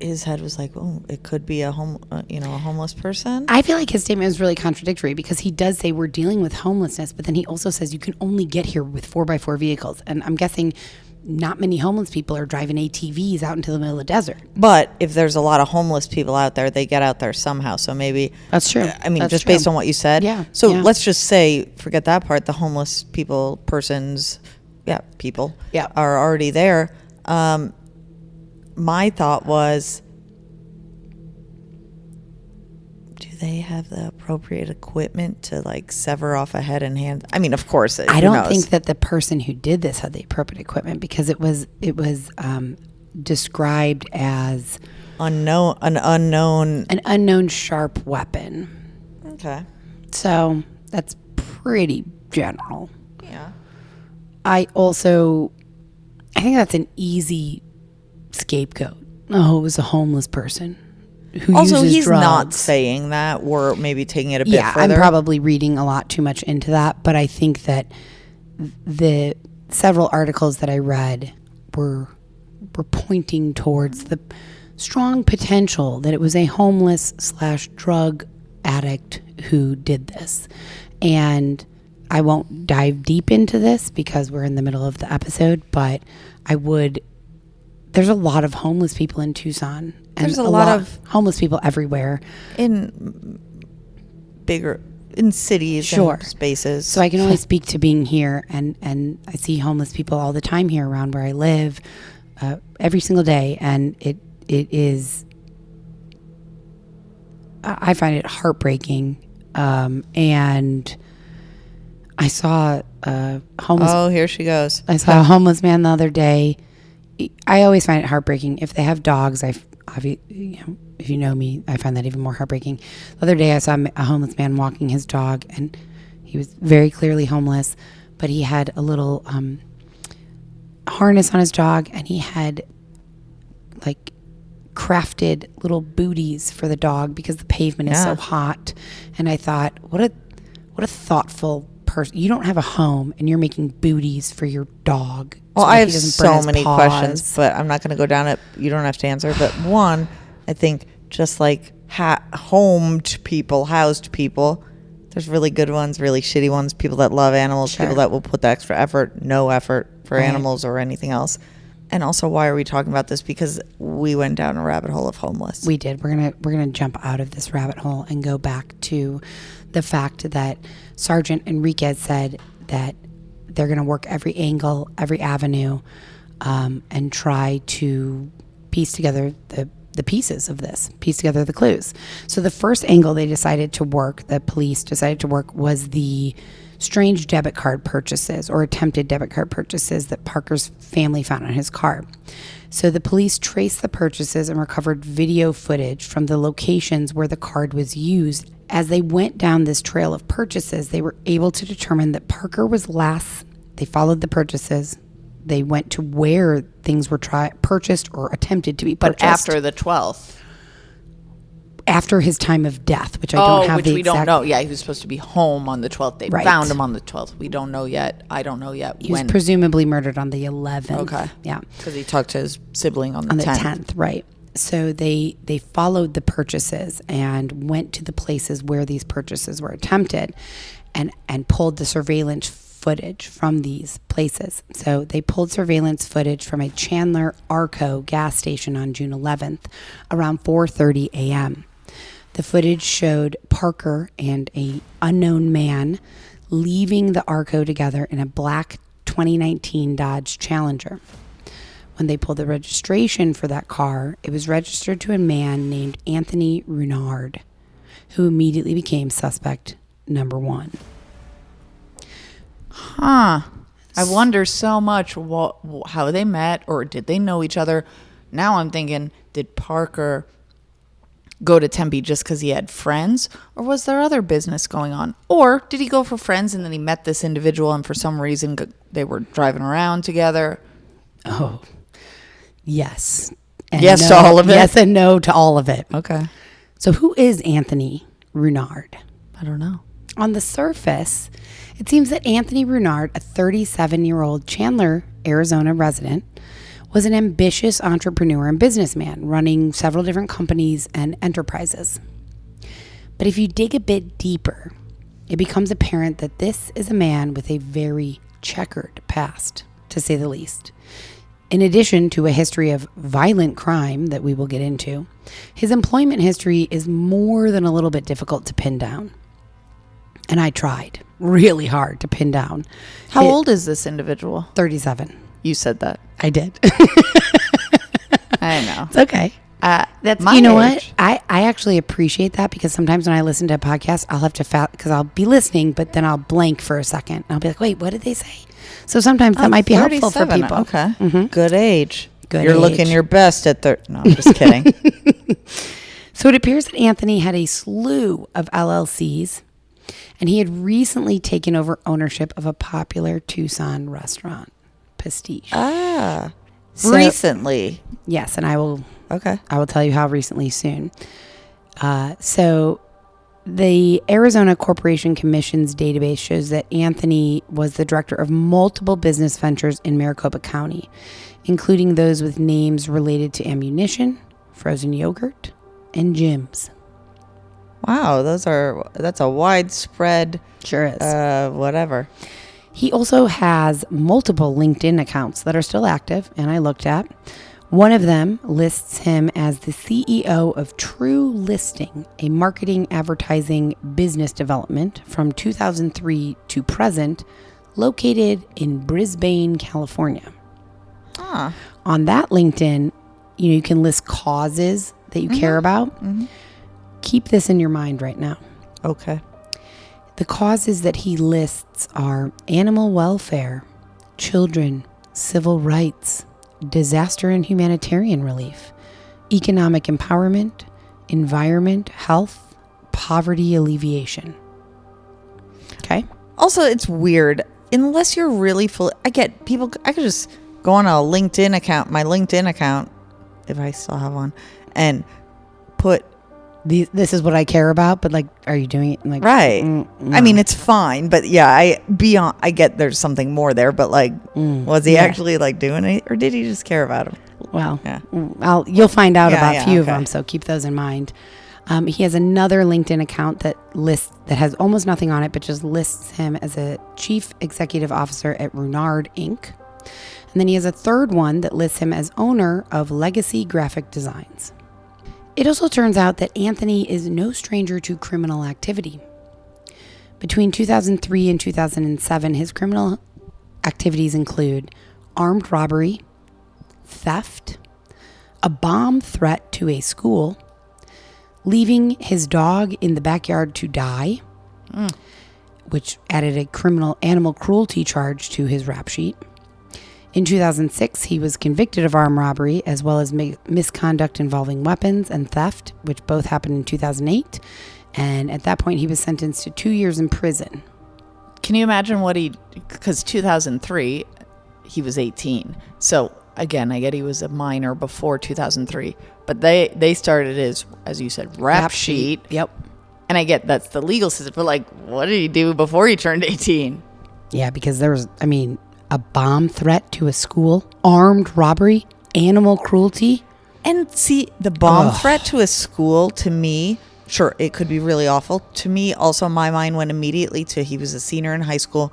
his head was like, oh, it could be a homeless person? I feel like his statement is really contradictory because he does say we're dealing with homelessness, but then he also says you can only get here with 4x4 vehicles. And I'm guessing not many homeless people are driving ATVs out into the middle of the desert. But if there's a lot of homeless people out there, they get out there somehow. So maybe that's true. I mean, that's just true. based on what you said. Yeah. So yeah. let's just say, forget that part. The homeless people, people are already there. My thought was, do they have the appropriate equipment to like sever off a head and hand? I mean, of course. I don't think that the person who did this had the appropriate equipment because it was described as an unknown sharp weapon. Okay. So that's pretty general. Yeah. I think that's an easy scapegoat. Oh, it was a homeless person who also, uses he's drugs. not saying that. We're maybe taking it a bit further. I'm probably reading a lot too much into that, but I think that the several articles that I read were pointing towards the strong potential that it was a homeless/drug addict who did this. And I won't dive deep into this because we're in the middle of the episode, but there's a lot of homeless people in Tucson. And there's a lot of homeless people everywhere. In cities sure. and spaces. So I can only speak to being here, and I see homeless people all the time here around where I live, every single day, and it is, I find it heartbreaking, and I saw a homeless... Oh, here she goes. I saw a homeless man the other day. I always find it heartbreaking. If they have dogs, if you know me, I find that even more heartbreaking. The other day I saw a homeless man walking his dog, and he was very clearly homeless, but he had a little harness on his dog, and he had like crafted little booties for the dog because the pavement is so hot. And I thought, what a thoughtful person. You don't have a home and you're making booties for your dog. Well, I have so many questions, but I'm not going to go down it. You don't have to answer. But one, I think just like housed people, there's really good ones, really shitty ones, people that love animals, people that will put the extra effort, no effort for animals or anything else. And also, why are we talking about this? Because we went down a rabbit hole of homeless. We did. We're gonna jump out of this rabbit hole and go back to the fact that Sergeant Enriquez said that they're going to work every angle, every avenue, and try to piece together the pieces of this, piece together the clues. So the first angle the police decided to work, was the strange debit card purchases or attempted debit card purchases that Parker's family found on his car. So the police traced the purchases and recovered video footage from the locations where the card was used. As they went down this trail of purchases, they were able to determine that Parker was last. They followed the purchases. They went to where things were purchased or attempted to be purchased. But after the 12th. After his time of death, which I don't have which the we exact... don't know. Yeah, he was supposed to be home on the 12th. They found him on the 12th. We don't know yet. I don't know yet He was presumably murdered on the 11th. Okay. Yeah. Because he talked to his sibling on the 10th. On the 10th, right. So they followed the purchases and went to the places where these purchases were attempted and pulled the surveillance footage from these places. So they pulled surveillance footage from a Chandler Arco gas station on June 11th around 4:30 a.m. The footage showed Parker and an unknown man leaving the Arco together in a black 2019 Dodge Challenger. When they pulled the registration for that car, it was registered to a man named Anthony Runard, who immediately became suspect number one. Huh. I wonder so much how they met, or did they know each other? Now I'm thinking, did Parker go to Tempe just because he had friends, or was there other business going on? Or did he go for friends and then he met this individual and for some reason they were driving around together? Oh, yes. Yes to all of it? Yes and no to all of it. Okay. So who is Anthony Runard? I don't know. On the surface, It seems that Anthony Runard, a 37-year-old Chandler, Arizona resident, was an ambitious entrepreneur and businessman running several different companies and enterprises. But if you dig a bit deeper, it becomes apparent that this is a man with a very checkered past, to say the least. In addition to a history of violent crime that we will get into, his employment history is more than a little bit difficult to pin down. And I tried really hard to pin down. How old is this individual? 37. You said that. I did. I know. It's okay. That's my you know age. what? I actually appreciate that, because sometimes when I listen to a podcast, I'll have to because I'll be listening, but then I'll blank for a second. And I'll be like, wait, what did they say? So sometimes that might be helpful for 37. people. Okay. Mhm. Good age. Good You're age. looking your best at No, I'm just kidding. So it appears that Anthony had a slew of LLCs, and he had recently taken over ownership of a popular Tucson restaurant, Pastiche. Recently. Yes, and I will Okay. tell you how recently soon. So the Arizona Corporation Commission's database shows that Anthony was the director of multiple business ventures in Maricopa County, including those with names related to ammunition, frozen yogurt, and gyms. Wow, that's a widespread Sure is. whatever. He also has multiple LinkedIn accounts that are still active, and I looked at. One of them lists him as the CEO of True Listing, a marketing advertising business development from 2003 to present, located in Brisbane, California. On that LinkedIn, you can list causes that you care about. Keep this in your mind right now. Okay. The causes that he lists are animal welfare, children, civil rights, disaster and humanitarian relief, economic empowerment, environment, health, poverty alleviation. Okay? Also, it's weird. Unless you're really full, I get people, I could just go on my LinkedIn account, if I still have one, and put This is what I care about, but like, are you doing it? Like, right. No. I mean, it's fine, but yeah, I get there's something more there, but like, was he actually like doing it, or did he just care about him? Well, Yeah. you'll find out about a few of okay. them, so keep those in mind. He has another LinkedIn account that has almost nothing on it, but just lists him as a chief executive officer at Runard Inc. And then he has a third one that lists him as owner of Legacy Graphic Designs. It also turns out that Anthony is no stranger to criminal activity. Between 2003 and 2007, his criminal activities include armed robbery, theft, a bomb threat to a school, leaving his dog in the backyard to die, which added a criminal animal cruelty charge to his rap sheet. In 2006, he was convicted of armed robbery as well as misconduct involving weapons and theft, which both happened in 2008. And at that point, he was sentenced to 2 years in prison. Can you imagine because 2003, he was 18. So again, I get he was a minor before 2003, but they started as you said, rap sheet. Yep. And I get that's the legal system, but like, what did he do before he turned 18? Yeah, because there was, a bomb threat to a school, armed robbery, animal cruelty. And see, the bomb threat to a school, to me, sure, it could be really awful. To me, also, my mind went immediately to he was a senior in high school,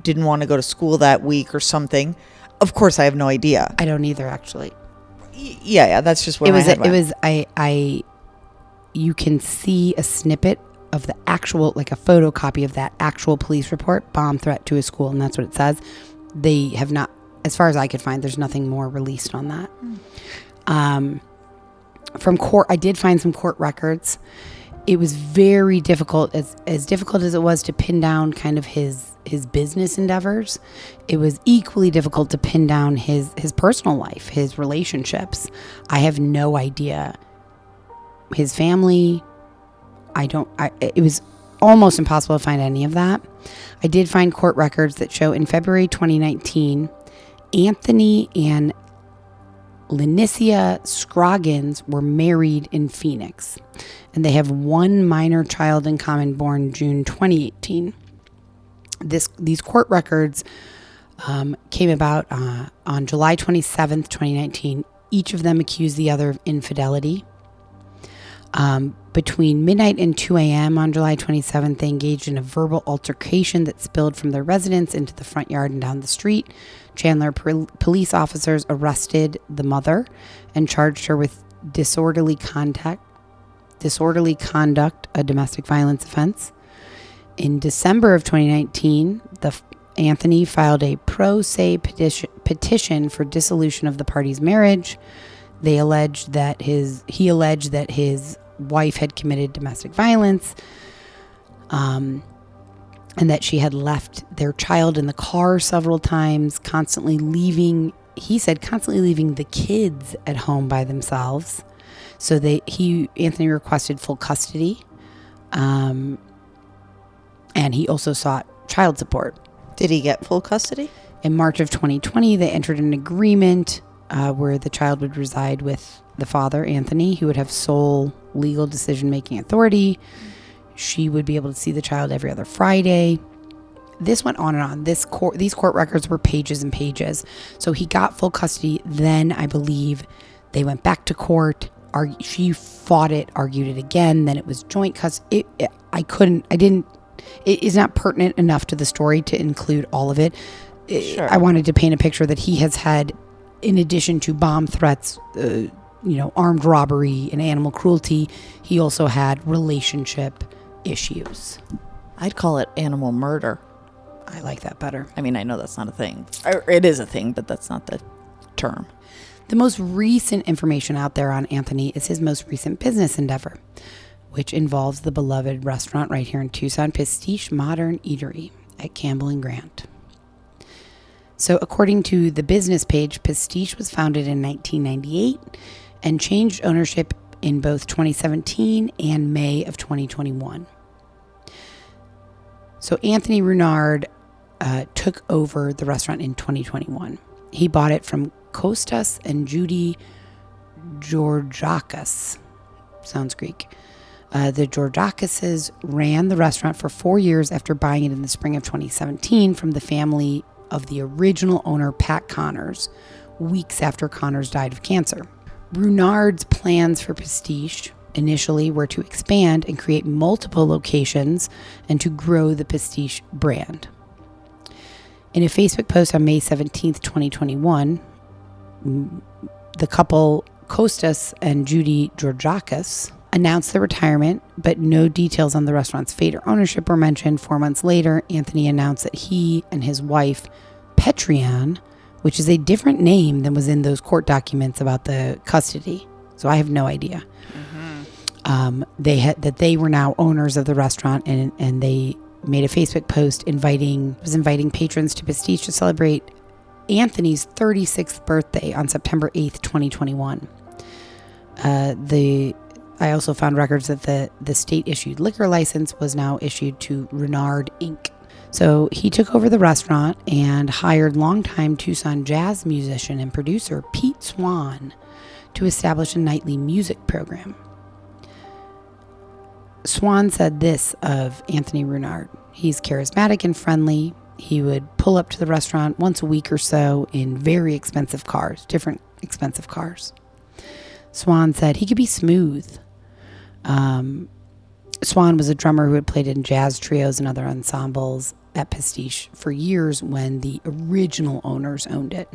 didn't want to go to school that week or something. Of course, I have no idea. I don't either, actually. Yeah, that's just what my head went. You can see a snippet of the actual, like a photocopy of that actual police report, bomb threat to a school, and that's what it says. They have not, as far as I could find, there's nothing more released on that. From court, I did find some court records. It was very difficult, as difficult as it was to pin down kind of his business endeavors. It was equally difficult to pin down his personal life, his relationships. I have no idea. His family, it was almost impossible to find any of that. I did find court records that show in February 2019, Anthony and Lenicia Scroggins were married in Phoenix, and they have one minor child in common born June 2018. These court records came about on July 27th, 2019. Each of them accused the other of infidelity. Between midnight and 2 a.m. on July 27th, they engaged in a verbal altercation that spilled from their residence into the front yard and down the street. Chandler police officers arrested the mother and charged her with disorderly conduct, a domestic violence offense. In December of 2019, Anthony filed a pro se petition for dissolution of the party's marriage. He alleged that his wife had committed domestic violence, and that she had left their child in the car several times, constantly leaving the kids at home by themselves. So Anthony requested full custody, and he also sought child support. Did he get full custody? In March of 2020, they entered an agreement where the child would reside with the father, Anthony, who would have sole legal decision-making authority. She would be able to see the child every other Friday. This went on and on. These court records were pages and pages. So he got full custody. Then I believe they went back to court. She fought it, argued it again. Then it was joint custody. It is not pertinent enough to the story to include all of it. Sure. I wanted to paint a picture that he has had, in addition to bomb threats, armed robbery and animal cruelty, he also had relationship issues. I'd call it animal murder. I like that better. I mean, I know that's not a thing. Or it is a thing, but that's not the term. The most recent information out there on Anthony is his most recent business endeavor, which involves the beloved restaurant right here in Tucson, Pastiche Modern Eatery at Campbell and Grant. So according to the business page, Pastiche was founded in 1998 and changed ownership in both 2017 and May of 2021. So Anthony Runard took over the restaurant in 2021. He bought it from Kostas and Judy Georgakis. Sounds Greek. The Georgakises ran the restaurant for 4 years after buying it in the spring of 2017 from the family of the original owner, Pat Connors, weeks after Connors died of cancer. Runard's plans for Pastiche initially were to expand and create multiple locations and to grow the Pastiche brand. In a Facebook post on May 17th, 2021, the couple Kostas and Judy Georgakis announced their retirement, but no details on the restaurant's fate or ownership were mentioned. 4 months later, Anthony announced that he and his wife, Petrian, which is a different name than was in those court documents about the custody. So I have no idea. They were now owners of the restaurant, and they made a Facebook post inviting patrons to Pastiche to celebrate Anthony's 36th birthday on September 8th, 2021. I also found records that the state-issued liquor license was now issued to Runard Inc. So he took over the restaurant and hired longtime Tucson jazz musician and producer Pete Swan to establish a nightly music program. Swan said this of Anthony Runard: he's charismatic and friendly. He would pull up to the restaurant once a week or so in very expensive cars, different expensive cars. Swan said he could be smooth. Swan was a drummer who had played in jazz trios and other ensembles at Pastiche for years when the original owners owned it.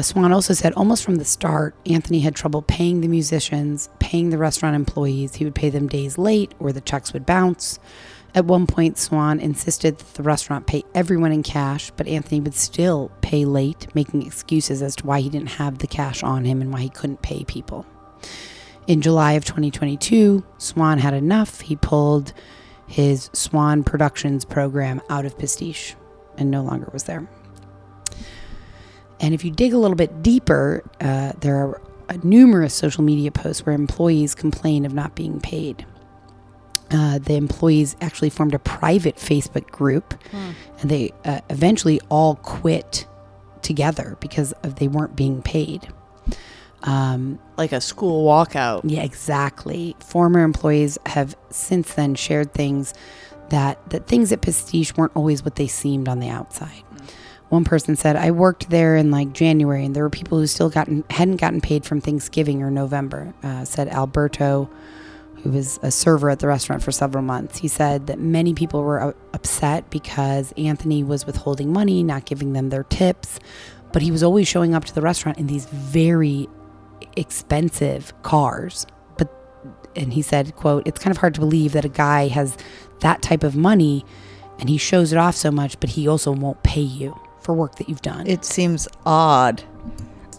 Swan also said almost from the start, Anthony had trouble paying the musicians, paying the restaurant employees. He would pay them days late or the checks would bounce. At one point, Swan insisted that the restaurant pay everyone in cash, but Anthony would still pay late, making excuses as to why he didn't have the cash on him and why he couldn't pay people. In July of 2022, Swan had enough. He pulled his Swan Productions program out of Pastiche and no longer was there. And if you dig a little bit deeper, there are numerous social media posts where employees complain of not being paid. The employees actually formed a private Facebook group, and they eventually all quit together because they weren't being paid. Like a school walkout. Yeah, exactly. Former employees have since then shared things that things at Pastiche weren't always what they seemed on the outside. One person said, I worked there in like January and there were people who still hadn't gotten paid from Thanksgiving or November, said Alberto, who was a server at the restaurant for several months. He said that many people were upset because Anthony was withholding money, not giving them their tips, but he was always showing up to the restaurant in these very expensive cars. And he said, quote, it's kind of hard to believe that a guy has that type of money and he shows it off so much, but he also won't pay you for work that you've done. It seems odd.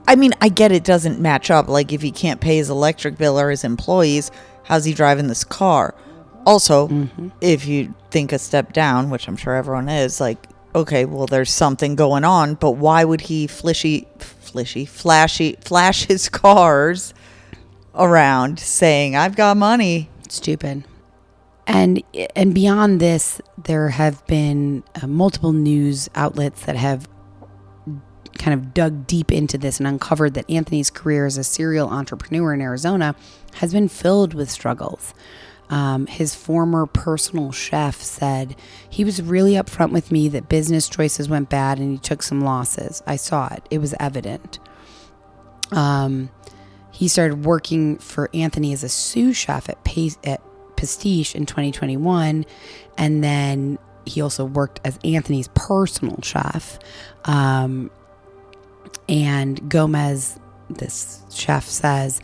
I mean, I get it doesn't match up. Like, if he can't pay his electric bill or his employees, how's he driving this car? Also, if you think a step down, which I'm sure everyone is, like, okay, well, there's something going on, but why would he flash his cars around saying, I've got money? Stupid. And beyond this, there have been multiple news outlets that have kind of dug deep into this and uncovered that Anthony's career as a serial entrepreneur in Arizona has been filled with struggles. His former personal chef said, he was really upfront with me that business choices went bad and he took some losses. I saw it. It was evident. He started working for Anthony as a sous chef at Pastiche in 2021, and then he also worked as Anthony's personal chef. And Gomez, this chef, says,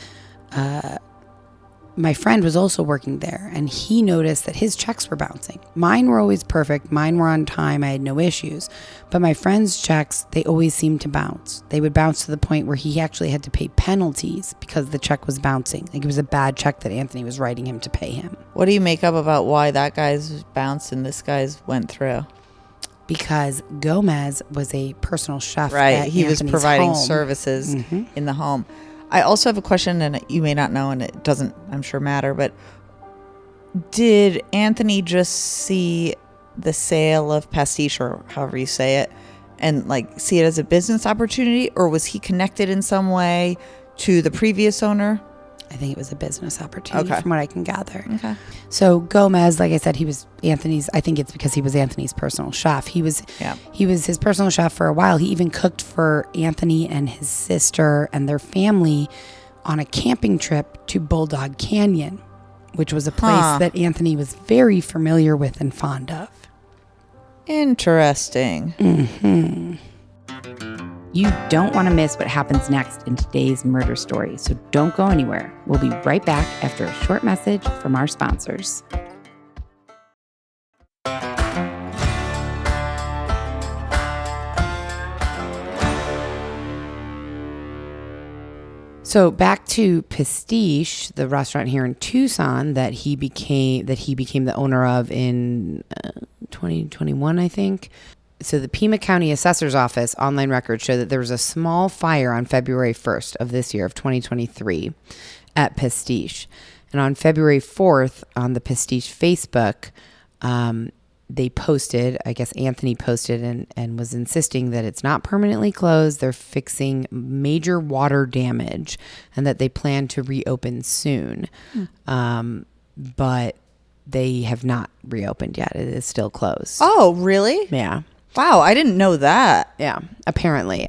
my friend was also working there, and he noticed that his checks were bouncing. Mine were always perfect. Mine were on time. I had no issues. But my friend's checks, they always seemed to bounce. They would bounce to the point where he actually had to pay penalties because the check was bouncing. Like, it was a bad check that Anthony was writing him to pay him. What do you make up about why that guy's bounced and this guy's went through? Because Gomez was a personal chef. Right. He Anthony's was providing home. services in the home. I also have a question, and you may not know, and it doesn't, I'm sure, matter, but did Anthony just see the sale of Pastiche, or however you say it, and like see it as a business opportunity, or was he connected in some way to the previous owner? I think it was a business opportunity from what I can gather. Okay. So Gomez, like I said, he was Anthony's, I think it's because he was Anthony's personal chef. He was his personal chef for a while. He even cooked for Anthony and his sister and their family on a camping trip to Bulldog Canyon, which was a place that Anthony was very familiar with and fond of. Interesting. You don't want to miss what happens next in today's murder story, so don't go anywhere. We'll be right back after a short message from our sponsors. So back to Pastiche, the restaurant here in Tucson that he became the owner of in 2021, I think. So the Pima County Assessor's Office online records show that there was a small fire on February 1st of this year, of 2023, at Pastiche. And on February 4th, on the Pastiche Facebook, they posted, I guess Anthony posted and was insisting that it's not permanently closed. They're fixing major water damage and that they plan to reopen soon. But they have not reopened yet. It is still closed. Oh, really? Yeah. Wow, I didn't know that. Yeah, apparently.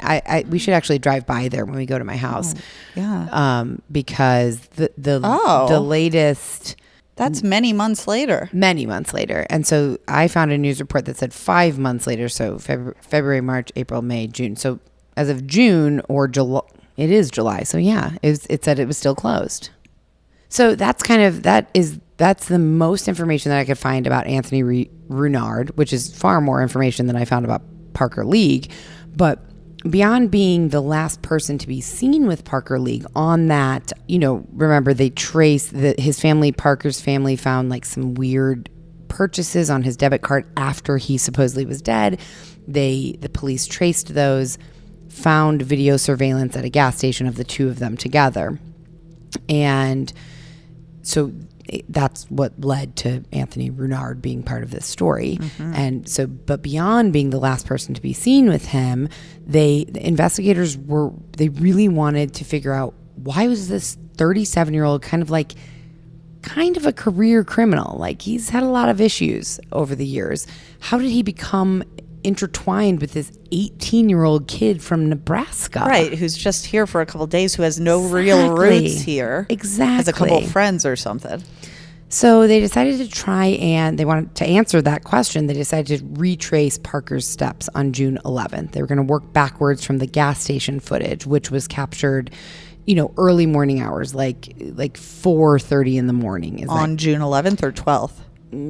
We should actually drive by there when we go to my house. Because the latest... That's many months later. Many months later. And so I found a news report that said 5 months later. So February, March, April, May, June. So as of June or July, it is July. So yeah, it said it was still closed. So that's the most information that I could find about Anthony Runard, which is far more information than I found about Parker League. But beyond being the last person to be seen with Parker League on that, remember they traced his family, Parker's family, found like some weird purchases on his debit card after he supposedly was dead. The police traced those, found video surveillance at a gas station of the two of them together. And so that's what led to Anthony Runard being part of this story. And so, but beyond being the last person to be seen with him, the investigators they really wanted to figure out why was this 37-year-old kind of like kind of a career criminal. Like, he's had a lot of issues over the years. How did he become intertwined with this 18-year-old kid from Nebraska? Right, who's just here for a couple of days, who has no real roots here. Exactly. Has a couple of friends or something. So they decided to try, and they wanted to answer that question. They decided to retrace Parker's steps on June 11th. They were going to work backwards from the gas station footage, which was captured, early morning hours, like 4:30 in the morning. On June 11th or 12th?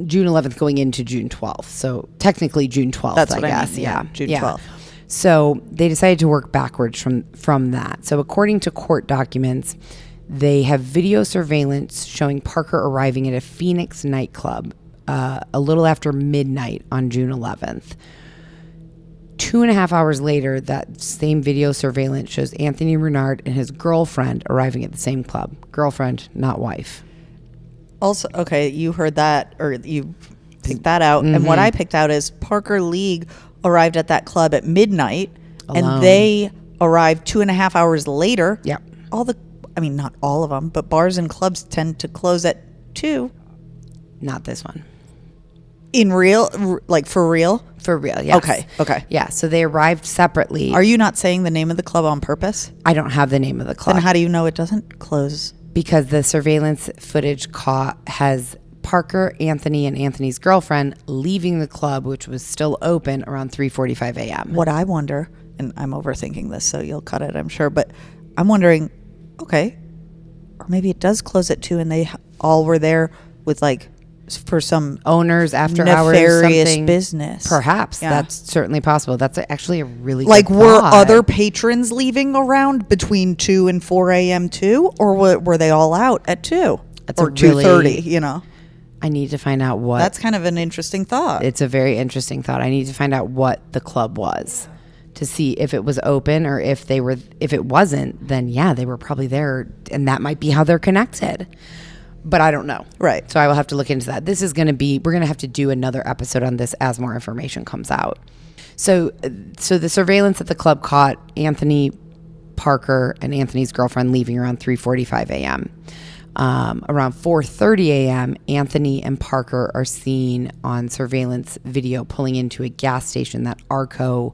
June 11th going into June 12th. So technically June 12th, That's I what guess. I mean. Yeah, June 12th. So they decided to work backwards from that. So according to court documents, they have video surveillance showing Parker arriving at a Phoenix nightclub a little after midnight on June 11th. 2.5 hours later, that same video surveillance shows Anthony Renard and his girlfriend arriving at the same club. Girlfriend, not wife. Also, okay, you heard that, or you picked that out. Mm-hmm. And what I picked out is Parker League arrived at that club at midnight, alone. And they arrived 2.5 hours later. Yep. Not all of them, but bars and clubs tend to close at 2. Not this one. In real? Like for real? For real, yes. Okay. Yeah, so they arrived separately. Are you not saying the name of the club on purpose? I don't have the name of the club. Then how do you know it doesn't close? Because the surveillance footage has Parker, Anthony, and Anthony's girlfriend leaving the club, which was still open, around 3:45 a.m. What I wonder, and I'm overthinking this, so you'll cut it, I'm sure, but I'm wondering, okay, or maybe it does close at 2 and they all were there with for some owners after nefarious hours business. Perhaps. Yeah. That's certainly possible. That's actually a really good were thought. Other patrons leaving around between 2 and 4 a.m. too? Or were they all out at 2? That's or 2:30, I need to find out what. That's kind of an interesting thought. It's a very interesting thought. I need to find out what the club was to see if it was open, or if it wasn't, then yeah, they were probably there, and that might be how they're connected. But I don't know. Right. So I will have to look into that. We're going to have to do another episode on this as more information comes out. So the surveillance at the club caught Anthony, Parker, and Anthony's girlfriend leaving around 3:45 a.m. Around 4:30 a.m., Anthony and Parker are seen on surveillance video pulling into a gas station, that Arco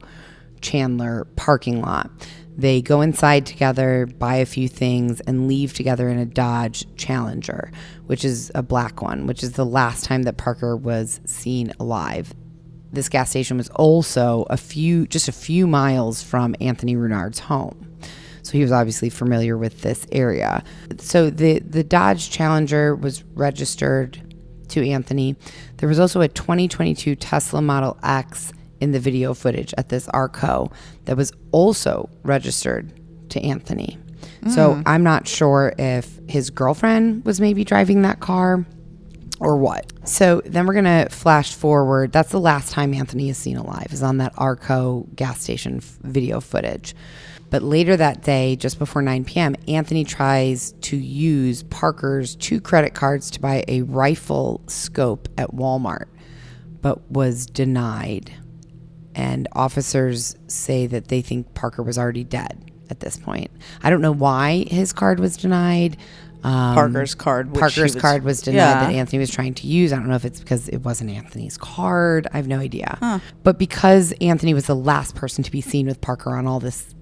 Chandler parking lot. They go inside together, buy a few things, and leave together in a Dodge Challenger, which is a black one, which is the last time that Parker was seen alive. This gas station was also just a few miles from Anthony Renard's home. So he was obviously familiar with this area. So the Dodge Challenger was registered to Anthony. There was also a 2022 Tesla Model X in the video footage at this Arco that was also registered to Anthony. So I'm not sure if his girlfriend was maybe driving that car or what. So then we're going to flash forward. That's the last time Anthony is seen alive, is on that Arco gas station video footage. But later that day, just before 9 p.m., Anthony tries to use Parker's 2 credit cards to buy a rifle scope at Walmart, but was denied. And officers say that they think Parker was already dead at this point. I don't know why his card was denied. Parker's card was denied that Anthony was trying to use. I don't know if it's because it wasn't Anthony's card. I have no idea. Huh. But because Anthony was the last person to be seen with Parker on all this,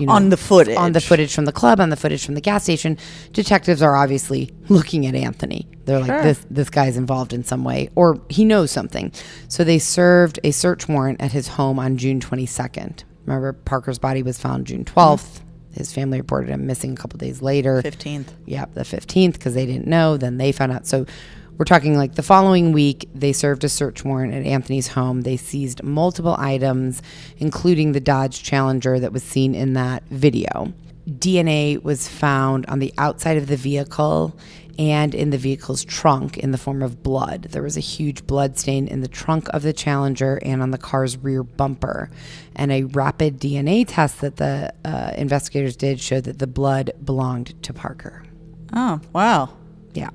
on the footage from the club, on the footage from the gas station, detectives are obviously looking at Anthony. They're like, this guy's involved in some way, or he knows something. So they served a search warrant at his home on June 22nd. Remember, Parker's body was found June 12th. His family reported him missing a couple days later. 15th. Yep, the 15th, because they didn't know. Then they found out. So we're talking like the following week, they served a search warrant at Anthony's home. They seized multiple items, including the Dodge Challenger that was seen in that video. DNA was found on the outside of the vehicle and in the vehicle's trunk in the form of blood. There was a huge blood stain in the trunk of the Challenger and on the car's rear bumper. And a rapid DNA test that the investigators did showed that the blood belonged to Parker. Oh, wow. Yeah.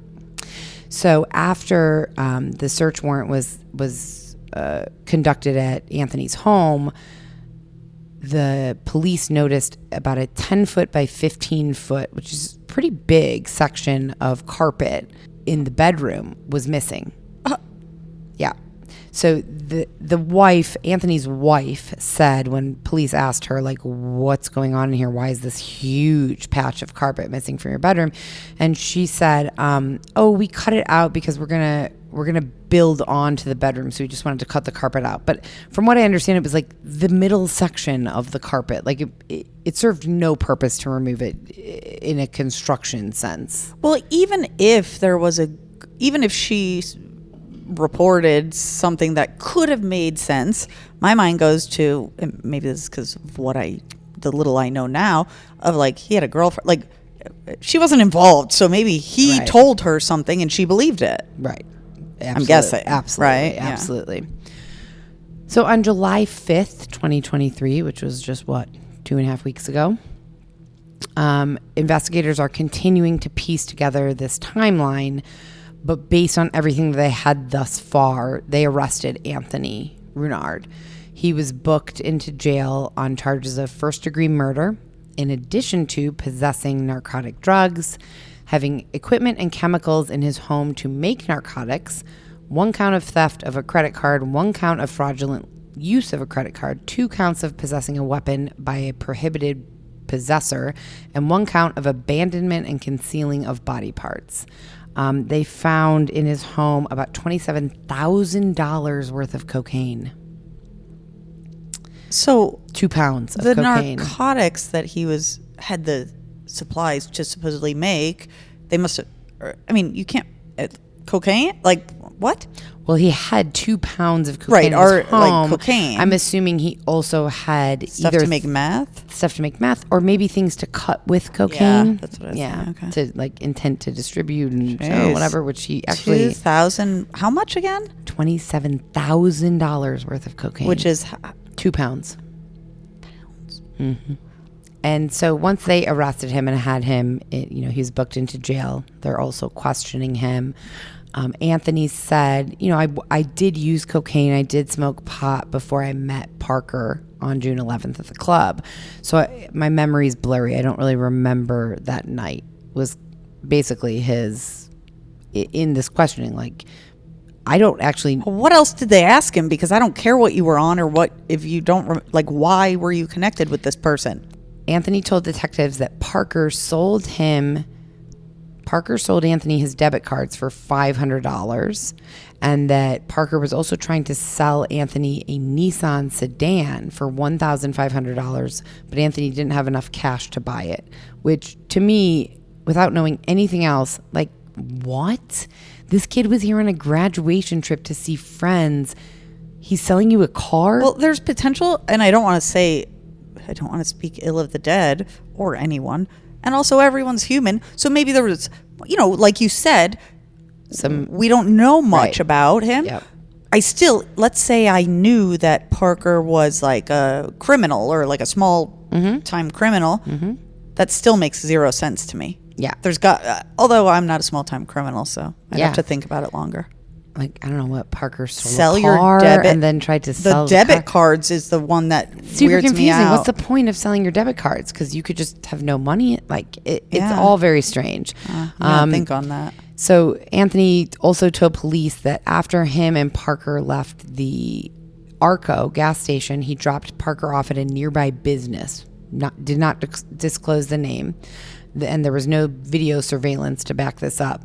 So after the search warrant was conducted at Anthony's home, the police noticed about a 10-foot by 15-foot, which is pretty big section of carpet in the bedroom was missing. Yeah. So the wife, Anthony's wife, said when police asked her, like, what's going on in here? Why is this huge patch of carpet missing from your bedroom? And she said, we cut it out because we're gonna build onto the bedroom, so we just wanted to cut the carpet out. But from what I understand, it was like the middle section of the carpet. Like it served no purpose to remove it in a construction sense. Well, even if she reported something that could have made sense, my mind goes to, and maybe this is because of the little I know now, of like, he had a girlfriend, like she wasn't involved, so maybe he told her something and she believed it. Right. Absolutely. I'm guessing. Absolutely. Right? Absolutely. Yeah. So on July 5th, 2023, which was just 2.5 weeks ago, investigators are continuing to piece together this timeline. But based on everything that they had thus far, they arrested Anthony Runard. He was booked into jail on charges of first-degree murder, in addition to possessing narcotic drugs, having equipment and chemicals in his home to make narcotics, 1 count of theft of a credit card, 1 count of fraudulent use of a credit card, 2 counts of possessing a weapon by a prohibited possessor, and 1 count of abandonment and concealing of body parts. They found in his home about $27,000 worth of cocaine. So 2 pounds of the cocaine. Narcotics that he had the supplies to supposedly make, they must have. You can't cocaine. Like what? Well, he had 2 pounds of cocaine in his home. Like cocaine. I'm assuming he also had stuff either to make meth, or maybe things to cut with cocaine. Yeah, that's what I was saying. Okay. To like intent to distribute and so whatever. Which he actually 2,000. How much again? $27,000 worth of cocaine, which is 2 pounds. Mm-hmm. And so once they arrested him and had him, he was booked into jail. They're also questioning him. Anthony said, I did use cocaine. I did smoke pot before I met Parker on June 11th at the club. So my memory's blurry. I don't really remember that night. Was basically his, in this questioning, like, I don't actually. What else did they ask him? Because I don't care what you were on or what, if you don't, why were you connected with this person? Anthony told detectives that Parker sold Anthony his debit cards for $500, and that Parker was also trying to sell Anthony a Nissan sedan for $1,500, but Anthony didn't have enough cash to buy it, which to me, without knowing anything else, like, what? This kid was here on a graduation trip to see friends. He's selling you a car? Well, there's potential, and I don't want to speak ill of the dead or anyone. And also everyone's human. So maybe there was, like you said, we don't know much about him. Yep. Let's say I knew that Parker was like a criminal or like a small time criminal. Mm-hmm. That still makes 0 sense to me. Yeah. Although I'm not a small time criminal, so I'd have to think about it longer. Like, I don't know what Parker sold sell a car your debit and then tried to sell the debit cards is the one that super weirds confusing. me out. What's the point of selling your debit cards? Because you could just have no money. Like it's all very strange. Think on that. So Anthony also told police that after him and Parker left the Arco gas station, he dropped Parker off at a nearby business. Did not disclose the name, and there was no video surveillance to back this up.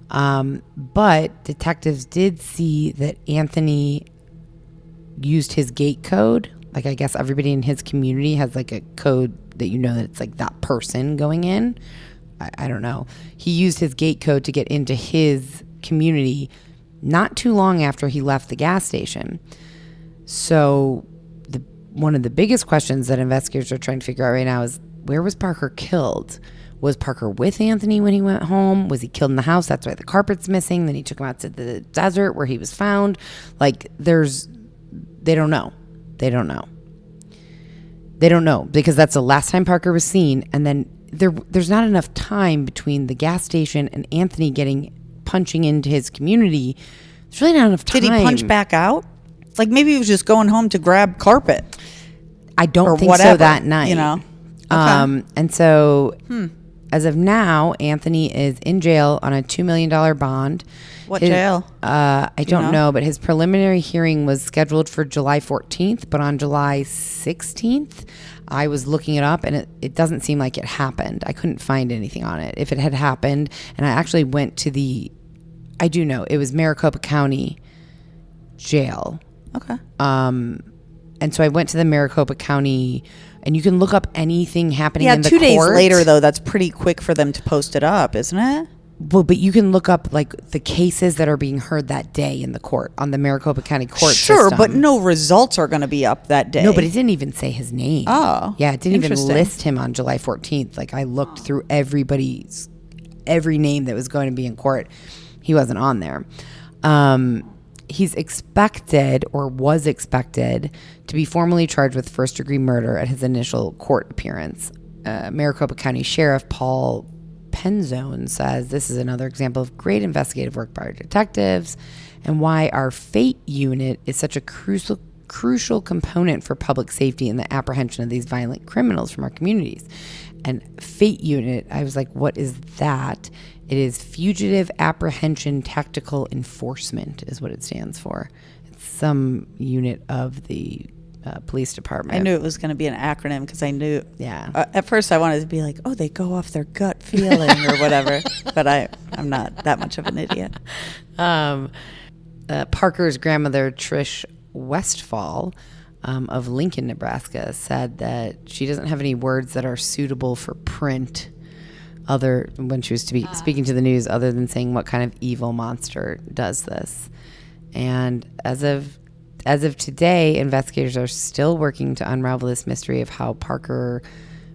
But detectives did see that Anthony used his gate code. Like, I guess everybody in his community has like a code that that it's like that person going in. I don't know. He used his gate code to get into his community not too long after he left the gas station. So one of the biggest questions that investigators are trying to figure out right now is, where was Parker killed? Was Parker with Anthony when he went home? Was he killed in the house? That's why the carpet's missing. Then he took him out to the desert where he was found. Like, they don't know. They don't know because that's the last time Parker was seen. And then there's not enough time between the gas station and Anthony punching into his community. There's really not enough time. Did he punch back out? Like, maybe he was just going home to grab carpet. I don't think whatever, so that night. Okay. And so as of now, Anthony is in jail on a $2 million bond. What jail? I don't know, but his preliminary hearing was scheduled for July 14th, but on July 16th, I was looking it up, and it doesn't seem like it happened. I couldn't find anything on it. If it had happened, and I actually went to I do know, it was Maricopa County Jail. Okay. And so I went to the Maricopa County, and you can look up anything happening in the court. 2 days later, though, that's pretty quick for them to post it up, isn't it? Well, but you can look up like the cases that are being heard that day in the court on the Maricopa County court Sure, system. but no results are going to be up that day. No, but it didn't even say his name. Oh, yeah, it didn't even interesting. list him on July 14th. Like, I looked through every name that was going to be in court. He wasn't on there. He's expected, or was expected, to be formally charged with first-degree murder at his initial court appearance. Maricopa County Sheriff Paul Penzone says this is another example of great investigative work by our detectives and why our FATE unit is such a crucial component for public safety and the apprehension of these violent criminals from our communities. And FATE unit, I was like, what is that? It is Fugitive Apprehension Tactical Enforcement is what it stands for. It's some unit of the police department. I knew it was going to be an acronym because I knew. Yeah. At first, I wanted to be like, "Oh, they go off their gut feeling" or whatever. But I'm not that much of an idiot. Parker's grandmother, Trish Westfall, of Lincoln, Nebraska, said that she doesn't have any words that are suitable for print, other when she was speaking to the news, other than saying what kind of evil monster does this. And as of today, investigators are still working to unravel this mystery of how Parker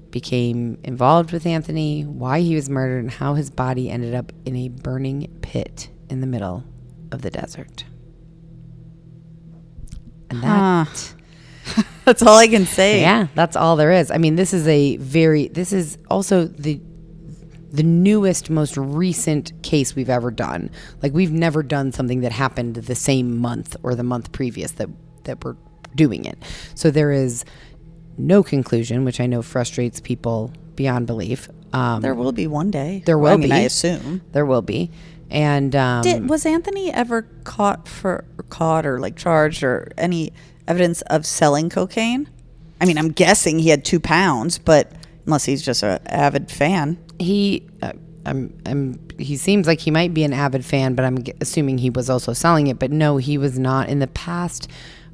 became involved with Anthony, why he was murdered, and how his body ended up in a burning pit in the middle of the desert. And that... That's all I can say. Yeah, that's all there is. I mean, this is also the newest, most recent case we've ever done. Like, we've never done something that happened the same month or the month previous that we're doing it. So there is no conclusion, which I know frustrates people beyond belief. There will be one day. There will be. I assume. There will be. And was Anthony ever caught or like charged or any evidence of selling cocaine? I mean, I'm guessing he had 2 pounds, but unless he's just an avid fan. He seems like he might be an avid fan, but I'm assuming he was also selling it. But no, he was not in the past.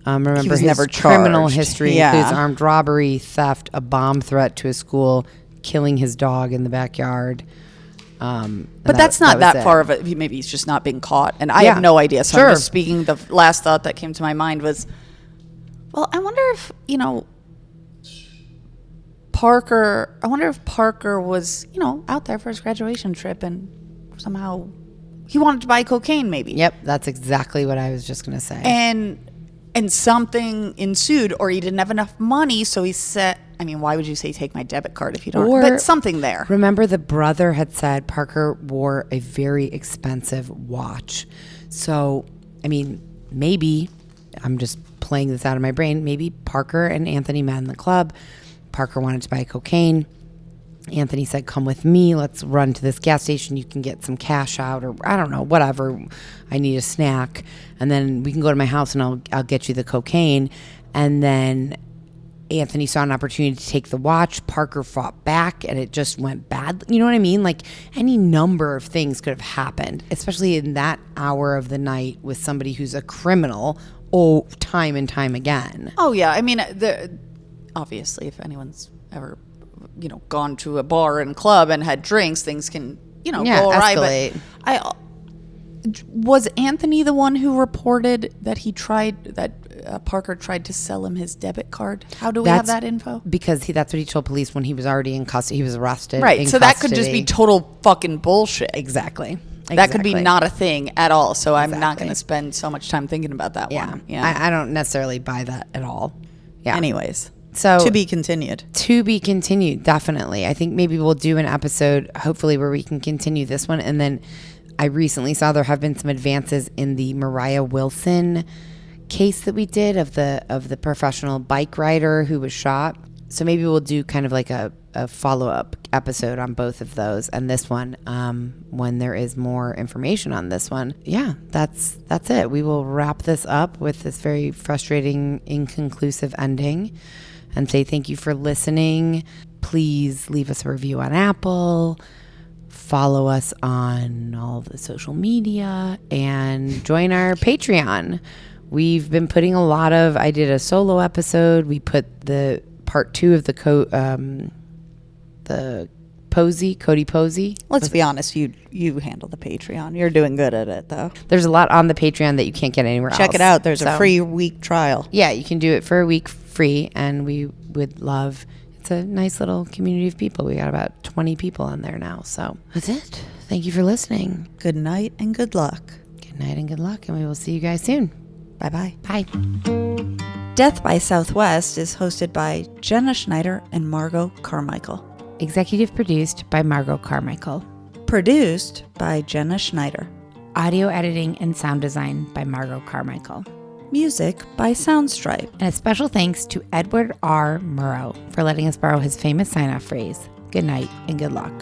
Remember, he was his never criminal charged. history includes armed robbery, theft, a bomb threat to a school, killing his dog in the backyard. But that's not that far of it. Maybe he's just not being caught, and I have no idea. So I'm just speaking. The last thought that came to my mind was, well, I wonder if Parker. I wonder if Parker was out there for his graduation trip and somehow he wanted to buy cocaine. Maybe. Yep, that's exactly what I was just going to say. And something ensued, or he didn't have enough money, so he said, I mean, why would you say take my debit card if you don't? But something there. Remember, the brother had said Parker wore a very expensive watch. So, I mean, maybe, I'm just playing this out of my brain, maybe Parker and Anthony met in the club. Parker wanted to buy cocaine. Anthony said, come with me. Let's run to this gas station. You can get some cash out, or I don't know, whatever. I need a snack. And then we can go to my house and I'll get you the cocaine. And then Anthony saw an opportunity to take the watch. Parker fought back and it just went bad. You know what I mean? Like, any number of things could have happened, especially in that hour of the night with somebody who's a criminal time and time again. Oh, yeah. I mean, obviously, if anyone's ever gone to a bar and club and had drinks, things can go awry. Escalate. But was Anthony the one who reported that Parker tried to sell him his debit card? How do we have that info? Because that's what he told police when he was already in custody. He was arrested. Right. So that could just be total fucking bullshit. Exactly. That could be not a thing at all. So I'm not going to spend so much time thinking about that one. Yeah. I don't necessarily buy that at all. Yeah. Anyways. So to be continued. To be continued, definitely. I think maybe we'll do an episode, hopefully, where we can continue this one. And then I recently saw there have been some advances in the Mariah Wilson case that we did of the professional bike rider who was shot. So maybe we'll do kind of like a follow-up episode on both of those, and this one, when there is more information on this one. Yeah, that's it. We will wrap this up with this very frustrating, inconclusive ending and say thank you for listening. Please leave us a review on Apple, follow us on all the social media, and join our Patreon. We've been putting I did a solo episode. We put the part 2 of the Cody Posey. Let's be honest, you handle the Patreon. You're doing good at it, though. There's a lot on the Patreon that you can't get anywhere else. Check it out. There's a free week trial. Yeah, you can do it for a week free, and we would love. It's a nice little community of people. We got about 20 people on there now. So that's it. Thank you for listening. Good night and good luck. Good night and good luck, and we will see you guys soon. Bye-bye. Bye. Death by Southwest is hosted by Jenna Schneider and Margot Carmichael. Executive produced by Margot Carmichael. Produced by Jenna Schneider. Audio editing and sound design by Margot Carmichael. Music by Soundstripe. And a special thanks to Edward R. Murrow for letting us borrow his famous sign-off phrase, good night and good luck.